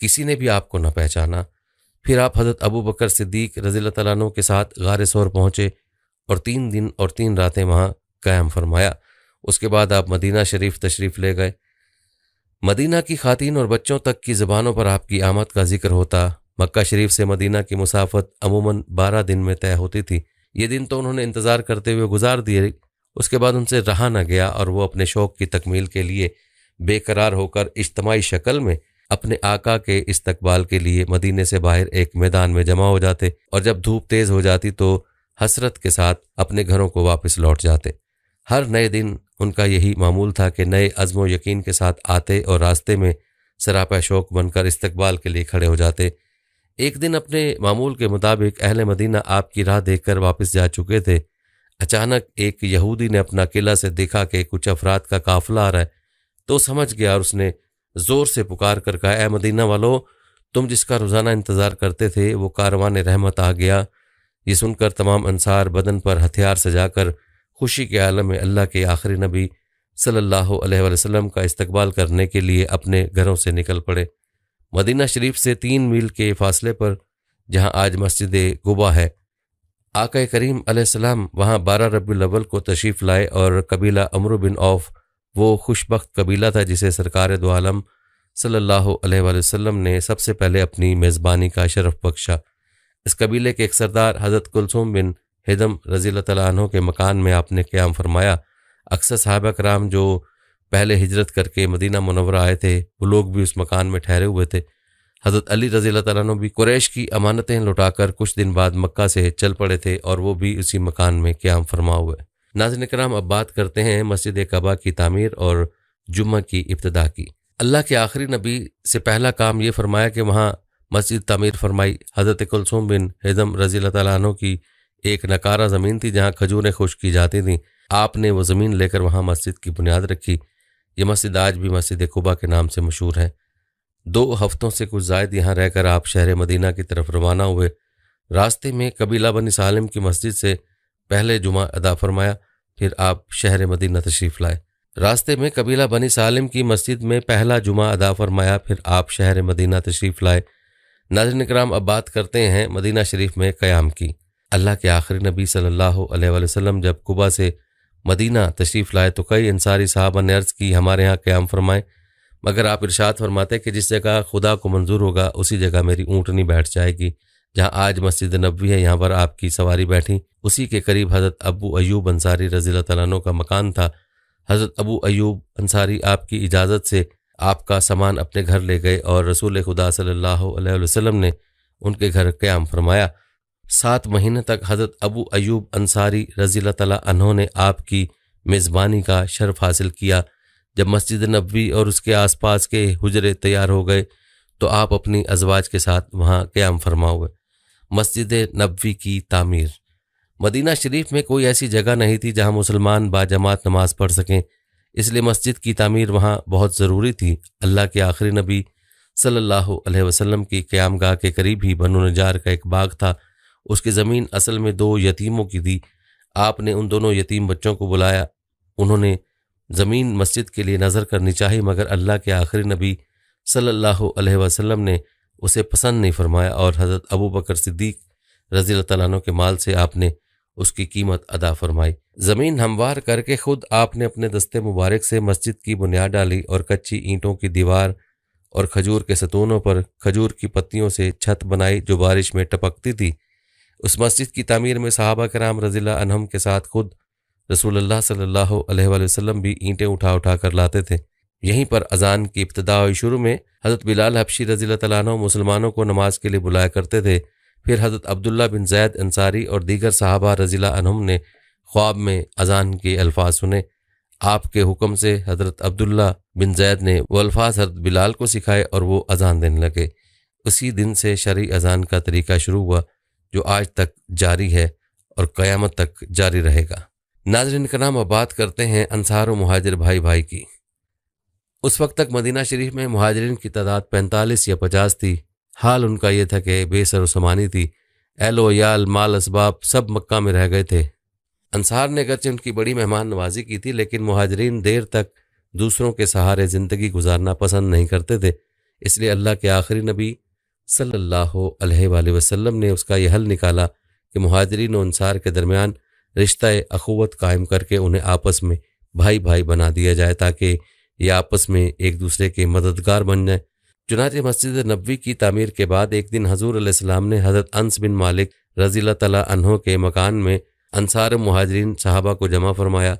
किसी ने भी आपको न पहचाना। फिर आप हज़रत अबू बकर सिद्दीक रज़ी अल्लाह तआला अन्हु के साथ गारे सौर पहुँचे और 3 दिन और 3 रातें वहाँ क़याम फरमाया। उसके बाद आप मदीना शरीफ तशरीफ़ ले गए। मदीना की खातीन और बच्चों तक की ज़बानों पर आपकी आमद का जिक्र होता। मक्का शरीफ से मदीना की मुसाफत अमूमन 12 दिन में तय होती थी। ये दिन तो उन्होंने इंतज़ार करते हुए गुजार दिए। उसके बाद उनसे रहा न गया और वो अपने शौक़ की तकमील के लिए बेकरार होकर इज्तमाई शक्ल में अपने आका के इस्तकबाल के लिए मदीने से बाहर एक मैदान में जमा हो जाते और जब धूप तेज़ हो जाती तो हसरत के साथ अपने घरों को वापस लौट जाते। हर नए दिन उनका यही मामूल था कि नए अज़्म व यकीन के साथ आते और रास्ते में सरापा शौक़ बनकर इस्तकबाल के लिए खड़े हो जाते। एक दिन अपने मामूल के मुताबिक अहले मदीना आपकी राह देखकर वापस जा चुके थे। अचानक एक यहूदी ने अपना किला से देखा कि कुछ अफराद का काफिला आ रहा है तो समझ गया और उसने ज़ोर से पुकार कर कहा, ए मदीना वालों, तुम जिसका रोज़ाना इंतज़ार करते थे वो कारवान रहमत आ गया। ये सुनकर तमाम अंसार बदन पर हथियार सजाकर खुशी के आलम में अल्लाह के आखिरी नबी सल्लल्लाहु अलैहि वसल्लम का इस्तकबाल करने के लिए अपने घरों से निकल पड़े। मदीना शरीफ से 3 मील के फासले पर जहां आज मस्जिद गुबा है, आका करीम अलैहिस्सलाम वहां 12 रबीउल अव्वल को तशरीफ़ लाए और कबीला अमर बिन औफ वो खुशबख्त कबीला था जिसे सरकार दो आलम सल्लल्लाहु अलैहि वसल्लम ने सबसे पहले अपनी मेज़बानी का शरफ बख्शा। इस कबीले के एक सरदार हज़रत कुलसूम बिन हिदम रज़ी अल्लाह तआला अन्हु के मकान में आपने क़याम फरमाया। अक्सर सहाबा कराम जो पहले हिजरत करके मदीना मुनव्वरा आए थे वो लोग भी उस मकान में ठहरे हुए थे। हज़रत अली रज़ी अल्लाह तआला अन्हु भी कुरैश की अमानतें लौटाकर कुछ दिन बाद मक्का से चल पड़े थे और वो भी उसी मकान में क़याम फरमा हुए। नाज़रीन किराम, अब बात करते हैं मस्जिद कबा की तामीर और जुम्मा की इब्तिदा की। अल्लाह के आखिरी नबी से पहला काम ये फरमाया कि वहाँ मस्जिद तामीर फरमाई। हज़रत कुलसूम बिन हिदम रज़ी अल्लाह तआला अन्हु की एक नकारा ज़मीन थी जहाँ खजूरें खुश्क की जाती थीं। आपने वो ज़मीन लेकर वहाँ मस्जिद की बुनियाद रखी। ये मस्जिद आज भी मस्जिद कुबा के नाम से मशहूर है। 2 हफ्तों से कुछ ज़ायद यहाँ रहकर आप शहर मदीना की तरफ रवाना हुए। रास्ते में कबीला बनी सालिम की मस्जिद से पहले जुमा अदा फरमाया, फिर आप शहर मदीना तशरीफ़ लाए। रास्ते में कबीला बनी सालिम की मस्जिद में पहला जुमा अदा फरमाया, फिर आप शहर मदीना तशरीफ़ लाए। नाज़रीन किराम, अब बात करते हैं मदीना शरीफ में क़याम की। अल्लाह के आखिरी नबी सल्लल्लाहु अलैहि वसल्लम जब कुबा से मदीना तशरीफ़ लाए तो कई अंसारी साहबा ने अर्ज़ की, हमारे यहाँ क़याम फरमाएं, मगर आप इरशाद फरमाते कि जिस जगह खुदा को मंजूर होगा उसी जगह मेरी ऊँटनी बैठ जाएगी। जहाँ आज मस्जिद नबवी है यहाँ पर आपकी सवारी बैठी। उसी के करीब हज़रत अबू अयूब अंसारी रज़ी अल्लाह तआला अन्हु का मकान था। हज़रत अबू अयूब अंसारी आपकी इजाज़त से आपका सामान अपने घर ले गए और रसूल खुदा सल्लल्लाहु अलैहि वसल्लम ने उनके घर क़याम फरमाया। 7 महीने तक हज़रत अबू अयूब अंसारी रज़ी अल्लाह तआला अन्हु ने आपकी मेज़बानी का शर्फ हासिल किया। जब मस्जिद नबवी और उसके आसपास के हुजरे तैयार हो गए तो आप अपनी अज़वाज के साथ वहाँ क़याम फरमा हुए। मस्जिद नबवी की तामीर। मदीना शरीफ में कोई ऐसी जगह नहीं थी जहाँ मुसलमान बाजमात नमाज पढ़ सकें, इसलिए मस्जिद की तामीर वहाँ बहुत ज़रूरी थी। अल्लाह के आखिरी नबी सल्लल्लाहु अलैहि वसल्लम की क़यामगाह के करीब ही बनु नजार का एक बाग था। उसकी ज़मीन असल में 2 यतीमों की थी। आपने उन दोनों यतीम बच्चों को बुलाया। उन्होंने ज़मीन मस्जिद के लिए नज़र करनी चाहिए मगर अल्लाह के आखिरी नबी सल्लल्लाहु अलैहि वसल्लम ने उसे पसंद नहीं फरमाया और हज़रत अबू बकर सिद्दीक रज़ी अल्लाह तआला अन्हु के माल से आपने उसकी कीमत अदा फरमाई। ज़मीन हमवार करके खुद आपने अपने दस्ते मुबारक से मस्जिद की बुनियाद डाली और कच्ची ईंटों की दीवार और खजूर के सतूनों पर खजूर की पत्तियों से छत बनाई जो बारिश में टपकती थी। उस मस्जिद की तामीर में सहाबा कराम रज़ियल्लाहु अन्हुम के साथ खुद रसूलुल्लाह सल्लल्लाहु अलैहि वसल्लम भी ईंटें उठा उठा कर लाते थे। यहीं पर अजान की इब्तिदा हुई। शुरू में हज़रत बिलाल हबशी रज़ियल्लाहु तआला अन्हु मुसलमानों को नमाज के लिए बुलाया करते थे। फिर हज़रत अब्दुल्ला बिन ज़ैद अंसारी और दीगर सहाबा रज़ियल्लाहु अन्हुम ने ख्वाब में अजान के अल्फाज सुने। आपके हुक्म से हज़रत अब्दुल्ला बिन ज़ैद ने वो अल्फाज हज़रत बिलाल को सिखाए और वो अजान देने लगे। उसी दिन से शरई अजान का तरीका शुरू हुआ जो आज तक जारी है और क़यामत तक जारी रहेगा। नाज़रीन कराम, अब बात करते हैं अंसार व मुहाजिर भाई भाई की। उस वक्त तक मदीना शरीफ में मुहाजिरीन की तादाद 45 या 50 थी। हाल उनका यह था कि बेसर समानी थी। एलो याल माल असबाब सब मक्का में रह गए थे। अंसार ने अगरचे उनकी बड़ी मेहमान नवाजी की थी, लेकिन मुहाजिरीन देर तक दूसरों के सहारे ज़िंदगी गुजारना पसंद नहीं करते थे। इसलिए अल्लाह के आखिरी नबी सल्लल्लाहु अलैहि वसल्लम ने उसका यह हल निकाला कि मुहाजिरीन और अंसार के दरमियान रिश्ता अखुवत कायम करके उन्हें आपस में भाई भाई बना दिया जाए ताकि ये आपस में एक दूसरे के मददगार बन जाए। चुनांचे मस्जिद नबवी की तामीर के बाद एक दिन हजूर अलैहिस्सलाम ने हज़रत अनस बिन मालिक रज़ियल्लाहु तआला अन्हु के मकान में अंसार मुहाजिरीन सहाबा को जमा फरमाया।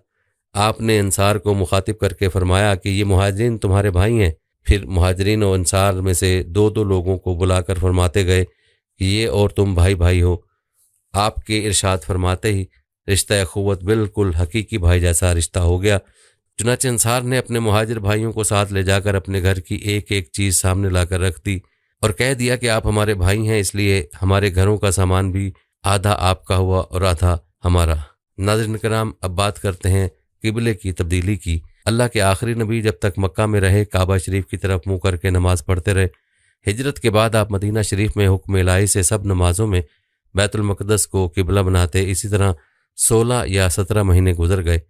आपने अंसार को मुखातिब करके फरमाया कि ये मुहाजिरीन तुम्हारे भाई हैं। फिर मुहाजिरीन और अंसार में से दो दो लोगों को बुलाकर फरमाते गए कि ये और तुम भाई भाई हो। आपके इरशाद फरमाते ही रिश्ता अखुवत बिल्कुल हकीकी भाई जैसा रिश्ता हो गया। चुनांचे अंसार ने अपने मुहाजिर भाइयों को साथ ले जाकर अपने घर की एक एक चीज़ सामने लाकर रख दी और कह दिया कि आप हमारे भाई हैं, इसलिए हमारे घरों का सामान भी आधा आपका हुआ और आधा हमारा। नाज़रीन कराम, अब बात करते हैं किबले की तब्दीली की। अल्लाह के आखिरी नबी जब तक मक्का में रहे काबा शरीफ की तरफ मुँह करके नमाज पढ़ते रहे। हिजरत के बाद आप मदीना शरीफ में हुक्म इलाही से सब नमाजों में बैतुल मक़दस को किबला बनाते। इसी तरह 16 या 17 महीने गुजर गए।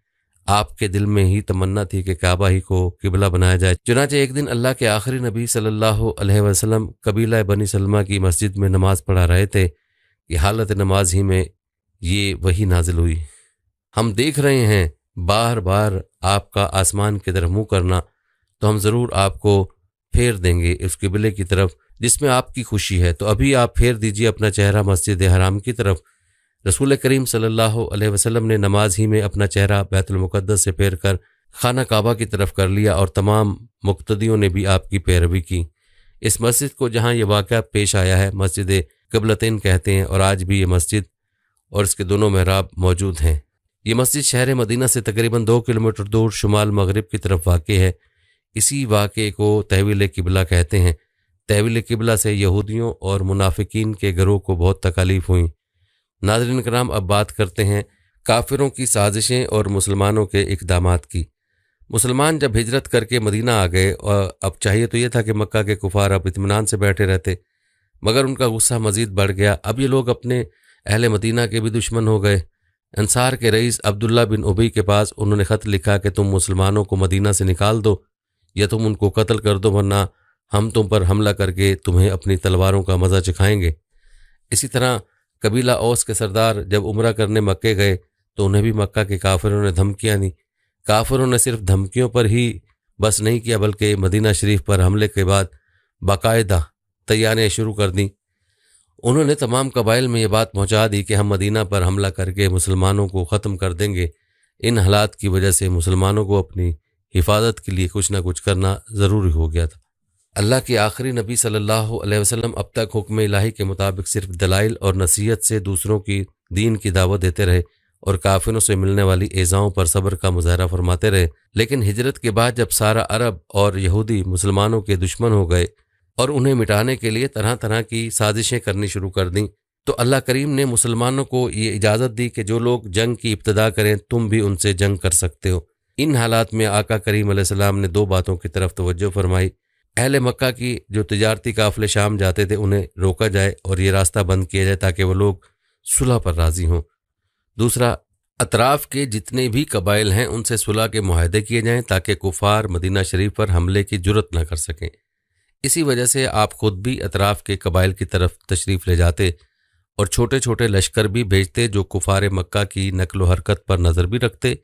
आपके दिल में ही तमन्ना थी कि काबा ही को किबला बनाया जाए। चुनांचे एक दिन अल्लाह के आखिरी नबी सल्लल्लाहु अलैहि वसल्लम कबीला बनी सलमा की मस्जिद में नमाज पढ़ा रहे थे कि हालत नमाज ही में ये वही नाजिल हुई। हम देख रहे हैं बार बार आपका आसमान की तरफ मुँह करना, तो हम ज़रूर आपको फेर देंगे उस किबले की तरफ जिसमें आपकी खुशी है। तो अभी आप फेर दीजिए अपना चेहरा मस्जिद हराम की तरफ। रसूल करीम सल्लल्लाहु अलैहि वसल्लम ने नमाज ही में अपना चेहरा बैतुल मुक़द्दस से फेर कर खाना काबा की तरफ कर लिया और तमाम मुक्तदियों ने भी आपकी पैरवी की। इस मस्जिद को जहाँ ये वाक़या पेश आया है मस्जिद क़िबलतैन कहते हैं और आज भी ये मस्जिद और इसके दोनों महराब मौजूद हैं। ये मस्जिद शहर मदीना से तकरीबन 2 किलोमीटर दूर शुमाल मगरिब की तरफ वाक़ है। इसी वाक़े को तहवील किबला कहते हैं। तहवील किबला से यहूदियों और मुनाफिकीन के घरों को बहुत तकालीफ हुई। नाज़रीन कराम, अब बात करते हैं काफिरों की साजिशें और मुसलमानों के इक़दामात की। मुसलमान जब हिजरत करके मदीना आ गए और अब चाहिए तो ये था कि मक्का के कुफार अब इत्मीनान से बैठे रहते, मगर उनका गुस्सा मज़ीद बढ़ गया। अब ये लोग अपने अहले मदीना के भी दुश्मन हो गए। अंसार के रईस अब्दुल्ला बिन उबई के पास उन्होंने ख़त लिखा कि तुम मुसलमानों को मदीना से निकाल दो या तुम उनको कत्ल कर दो, वरना हम तुम पर हमला करके तुम्हें अपनी तलवारों का मज़ा चखाएंगे। इसी तरह कबीला औस के सरदार जब उम्रा करने मक्के गए तो उन्हें भी मक्का के काफिरों ने धमकियाँ दी। काफिरों ने सिर्फ धमकियों पर ही बस नहीं किया बल्कि मदीना शरीफ पर हमले के बाद बाकायदा तैयारियाँ शुरू कर दी। उन्होंने तमाम कबाइल में ये बात पहुँचा दी कि हम मदीना पर हमला करके मुसलमानों को ख़त्म कर देंगे। इन हालात की वजह से मुसलमानों को अपनी हिफाजत के लिए कुछ ना कुछ करना ज़रूरी हो गया था। अल्लाह के आखिरी नबी सल्लल्लाहु अलैहि वसल्लम अब तक हुक्म इलाही के मुताबिक सिर्फ दलाइल और नसीहत से दूसरों की दीन की दावत देते रहे और काफिरों से मिलने वाली एज़ाओं पर सब्र का मुजाहरा फरमाते रहे। लेकिन हिजरत के बाद जब सारा अरब और यहूदी मुसलमानों के दुश्मन हो गए और उन्हें मिटाने के लिए तरह तरह की साजिशें करनी शुरू कर दी, तो अल्लाह करीम ने मुसलमानों को ये इजाज़त दी कि जो लोग जंग की इब्तिदा करें तुम भी उनसे जंग कर सकते हो। इन हालात में आका करीम अलैहिस्सलाम ने 2 बातों की तरफ तवज्जो फरमाई। अहले मक्का की जो तिजारती काफ़िले शाम जाते थे उन्हें रोका जाए और ये रास्ता बंद किया जाए ताकि वो लोग सुलह पर राज़ी हों। दूसरा, अतराफ़ के जितने भी कबाइल हैं उनसे सुलह के मुआहदे किए जाएं ताकि कुफार मदीना शरीफ पर हमले की जुर्रत न कर सकें। इसी वजह से आप खुद भी अतराफ़ के कबाइल की तरफ तशरीफ़ ले जाते और छोटे छोटे लश्कर भी भेजते जो कुफार मक्का की नकलो हरकत पर नज़र भी रखते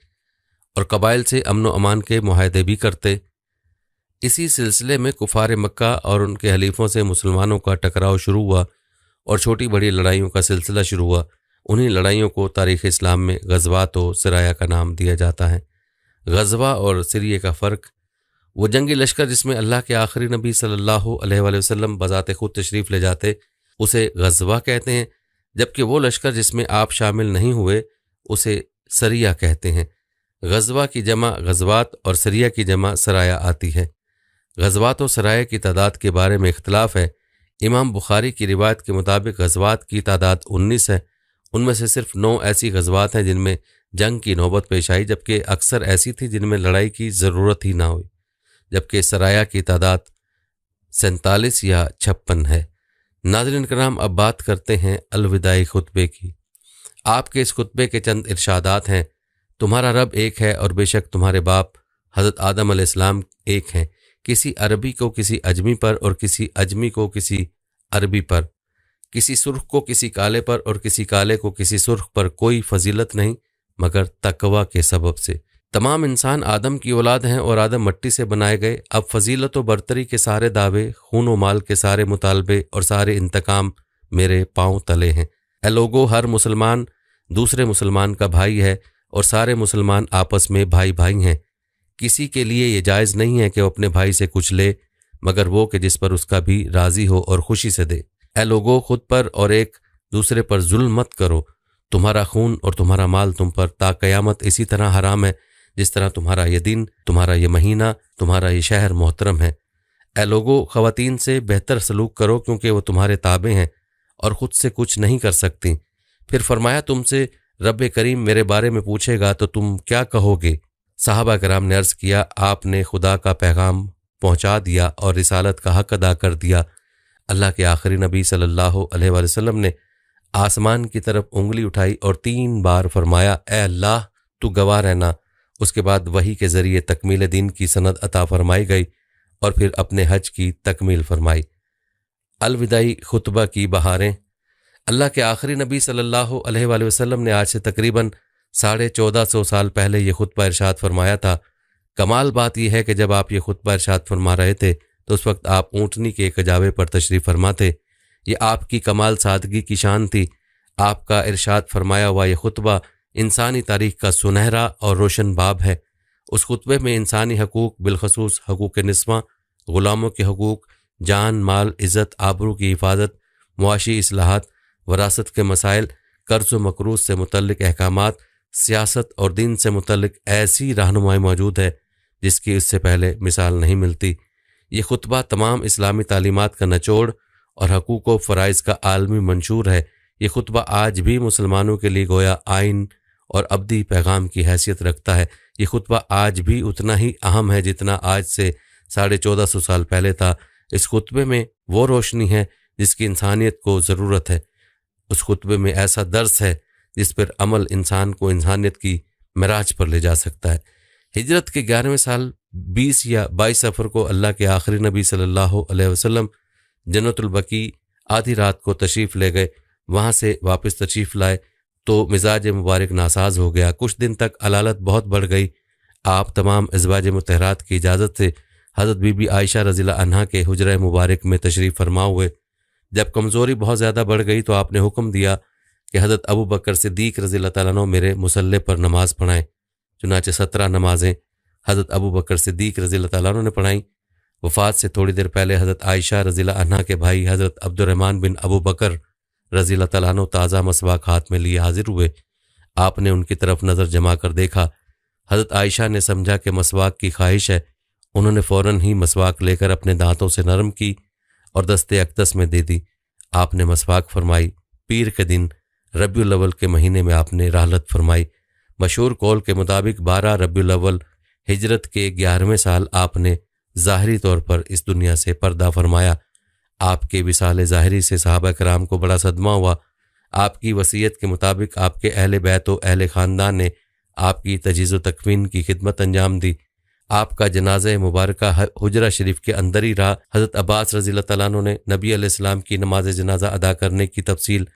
और कबाइल से अमन व अमान के मुआहदे भी करते। इसी सिलसिले में कुफार मक्का और उनके हलीफों से मुसलमानों का टकराव शुरू हुआ और छोटी बड़ी लड़ाइयों का सिलसिला शुरू हुआ। उन्हीं लड़ाइयों को तारीख़ इस्लाम में गज़वात व सराया का नाम दिया जाता है। गज़वा और सरिये का फ़र्क, वो जंगी लश्कर जिसमें अल्लाह के आखिरी नबी सल्लल्लाहु अलैहि वसल्लम बज़ाते खुद तशरीफ़ ले जाते उसे गज़वा कहते हैं, जबकि वो लश्कर जिसमें आप शामिल नहीं हुए उसे सरिया कहते हैं। गज़वा की जमा गज़वात और सरिया की जमा सराया आती है। गज़वात और सराया की तादाद के बारे में इख्तलाफ है। इमाम बुखारी की रिवायत के मुताबिक गज़वात की तादाद 19 है। उनमें से सिर्फ 9 ऐसी गज़वात हैं जिनमें जंग की नौबत पेश आई, जबकि अक्सर ऐसी थी जिनमें लड़ाई की ज़रूरत ही ना हुई। जबकि सराया की तादाद 47 या 56 है। नाज़रीन कराम, अब बात करते हैं अलविदाई खुतबे की। आपके इस खुतबे के चंद इरशादात हैं। तुम्हारा रब एक है और बेशक तुम्हारे बाप हज़रत आदम अलैहिस्सलाम एक हैं। किसी अरबी को किसी अजमी पर और किसी अजमी को किसी अरबी पर, किसी सुर्ख को किसी काले पर और किसी काले को किसी सुर्ख पर कोई फजीलत नहीं मगर तकवा के सबब से। तमाम इंसान आदम की औलाद हैं और आदम मट्टी से बनाए गए। अब फजीलत व बरतरी के सारे दावे, खून व माल के सारे मुतालबे और सारे इंतकाम मेरे पाँव तले हैं। ए लोगो, हर मुसलमान दूसरे मुसलमान का भाई है और सारे मुसलमान आपस में भाई भाई हैं। किसी के लिए ये जायज़ नहीं है कि वो अपने भाई से कुछ ले मगर वो कि जिस पर उसका भी राज़ी हो और खुशी से दे। ए लोगो, खुद पर और एक दूसरे पर जुल्म मत करो। तुम्हारा खून और तुम्हारा माल तुम पर ता क़यामत इसी तरह हराम है जिस तरह तुम्हारा ये दिन, तुम्हारा ये महीना, तुम्हारा ये शहर मोहतरम है। ए लोगो, ख़वातीन से बेहतर सलूक करो क्योंकि वो तुम्हारे ताबे हैं और ख़ुद से कुछ नहीं कर सकती। फिर फरमाया, तुमसे रब करीम मेरे बारे में पूछेगा तो तुम क्या कहोगे? साहबा कराम ने अर्ज़ किया, आपने खुदा का पैगाम पहुँचा दिया और रिसालत का हक़ अदा कर दिया। अल्लाह के आखिरी नबी सल्लल्लाहु अलैहि वसल्लम ने आसमान की तरफ उंगली उठाई और 3 बार फरमाया, ए अल्लाह तू गवाह रहना। उसके बाद वही के ज़रिए तकमील दीन की सनद अता फरमाई गई और फिर अपने हज की तकमील फरमाई। अलविदाई खुतबा की बहारें। अल्लाह के आखिरी नबी सल्लल्लाहु अलैहि वसल्लम ने आज से तकरीबन 1450 साल पहले ये खुतबा इरशाद फरमाया था। कमाल बात यह है कि जब आप ये खुतबा इरशाद फरमा रहे थे तो उस वक्त आप ऊँटनी के एक कजावे पर तशरीफ़ फरमा थे। ये आपकी कमाल सादगी की शान थी। आपका इरशाद फरमाया हुआ ये खुतबा इंसानी तारीख़ का सुनहरा और रोशन बाब है। उस खुतबे में इंसानी हकूक़, बिलखसूस हकूक़ निस्वां, ग़ुलामों के हकूक़, जान माल इज़्ज़त आबरू की हिफाजत, मुआशी इस्लाहात, वरासत के मसाइल, कर्ज़ व मकरूज़ से मुतल्लिक़ अहकामात, सियासत और दीन से मुतल्लिक़ ऐसी रहनुमाई मौजूद है जिसकी इससे पहले मिसाल नहीं मिलती। ये खुतबा तमाम इस्लामी तालीमात का निचोड़ और हकूक़ व फ़राइज़ का आलमी मंशूर है। ये खुतबा आज भी मुसलमानों के लिए गोया आइन और अब्दी पैगाम की हैसियत रखता है। ये खुतबा आज भी उतना ही अहम है जितना आज से 1450 साल पहले था। इस खुतबे में वो रोशनी है जिसकी इंसानियत को ज़रूरत है। उस खुतबे में ऐसा दर्स है जिस पर अमल इंसान को इंसानियत की मिराज पर ले जा सकता है। हिजरत के 11वें साल 20 या 22 सफ़र को अल्लाह के आखिरी नबी सल्लल्लाहु अलैहि वसल्लम जन्नतुल बकी आधी रात को तशरीफ़ ले गए। वहाँ से वापस तशरीफ़ लाए तो मिजाज मुबारक नासाज हो गया। कुछ दिन तक अलालत बहुत बढ़ गई। आप तमाम अज़वाज मुतहरात की इजाज़त से हज़रत बीबी आयशा रज़ियल्लाहु अन्हा के हुजरा मुबारक में तशरीफ़ फरमा हुए। जब कमज़ोरी बहुत ज़्यादा बढ़ गई तो आपने हुक्म दिया कि हज़रत अबू बकर सिद्दीक़ रज़ियल्लाहु तआला अन्हु मेरे मुसल्ले पर नमाज पढ़ाएँ। चुनाचे 17 नमाजें हज़रत अबू बकर सिद्दीक़ रज़ियल्लाहु तआला अन्हु ने पढ़ाई। वफ़ात से थोड़ी देर पहले हज़रत आयशा रज़ियल्लाहु अन्हा के भाई हज़रत अब्दुर्रहमान बिन अबू बकर रज़ियल्लाहु तआला अन्हु ताज़ा मसवाक हाथ में लिए हाजिर हुए। आपने उनकी तरफ नज़र जमा कर देखा। हज़रत आयशा ने समझा कि मसवाक की ख्वाहिश है। उन्होंने फ़ौरन ही मसवाक लेकर अपने दांतों से नरम की और दस्ते अक़दस में दे दी। आपने मसवाक फरमाई। पीर के दिन रबीउल अव्वल के महीने में आपने राहलत फरमाई। मशहूर कौल के मुताबिक 12 रबीउल अव्वल हिजरत के 11वें साल आपने ज़ाहरी तौर पर इस दुनिया से पर्दा फरमाया। आपके विसाल ज़ाहरी से सहाबा कराम को बड़ा सदमा हुआ। आपकी वसीयत के मुताबिक आपके अहले बैत व अहले ख़ानदान ने आपकी तजीज़ व तकवीन की खिदमत अंजाम दी। आपका जनाज़ा मुबारका हुजरा शरीफ के अंदर ही रहा। हज़रत अब्बास रज़ियल्लाहु तआला अन्हु ने नबी अलैहिस्सलाम की नमाज जनाजा अदा करने की तफसील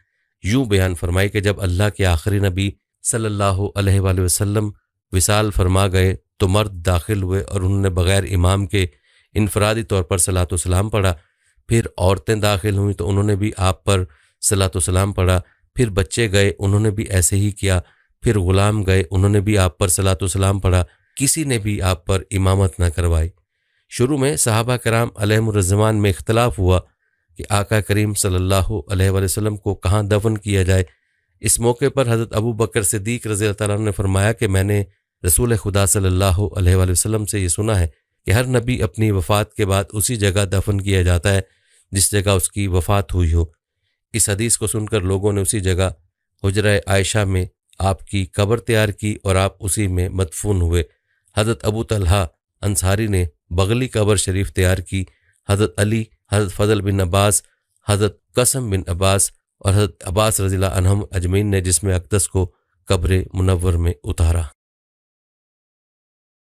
यूँ बयान फरमाई कि जब अल्लाह के आखिरी नबी सल्लल्लाहु अलैहि वसल्लम विसाल फरमा गए तो मर्द दाखिल हुए और उन्होंने बग़ैर इमाम के इनफरादी तौर पर सलातो सलाम पढ़ा। फिर औरतें दाखिल हुई तो उन्होंने भी आप पर सलातो सलाम पढ़ा। फिर बच्चे गए, उन्होंने भी ऐसे ही किया। फिर गुलाम गए, उन्होंने भी आप पर सलातो सलाम पढ़ा। किसी ने भी आप पर इमामत न करवाई। शुरू में सहाबा कराम अलैहिर्रज़्वान में इख्तलाफ हुआ कि आका करीम सल्लल्लाहु अलैहि वसल्लम को कहाँ दफन किया जाए। इस मौके पर हज़रत अबू बकर सिद्दीक़ रज़ियल्लाहु तआला अन्हु ने फरमाया कि मैंने रसूल खुदा सल्लल्लाहु अलैहि वसल्लम से ये सुना है कि हर नबी अपनी वफ़ात के बाद उसी जगह दफन किया जाता है जिस जगह उसकी वफ़ात हुई हो। इस हदीस को सुनकर लोगों ने उसी जगह हुजरा आयशा में आपकी कब्र तैयार की और आप उसी में मदफून हुए। हज़रत अबू तलहा अंसारी ने बगली कब्र शरीफ तैयार की। हज़रत अली, हज़रत फ़ज़ल बिन अब्बास, हज़रत कसम बिन अब्बास और हज़रत अब्बास रज़ियल्लाहु अन्हुम अजमीन ने जिस्म अक़दस को कब्र मुनव्वर में उतारा।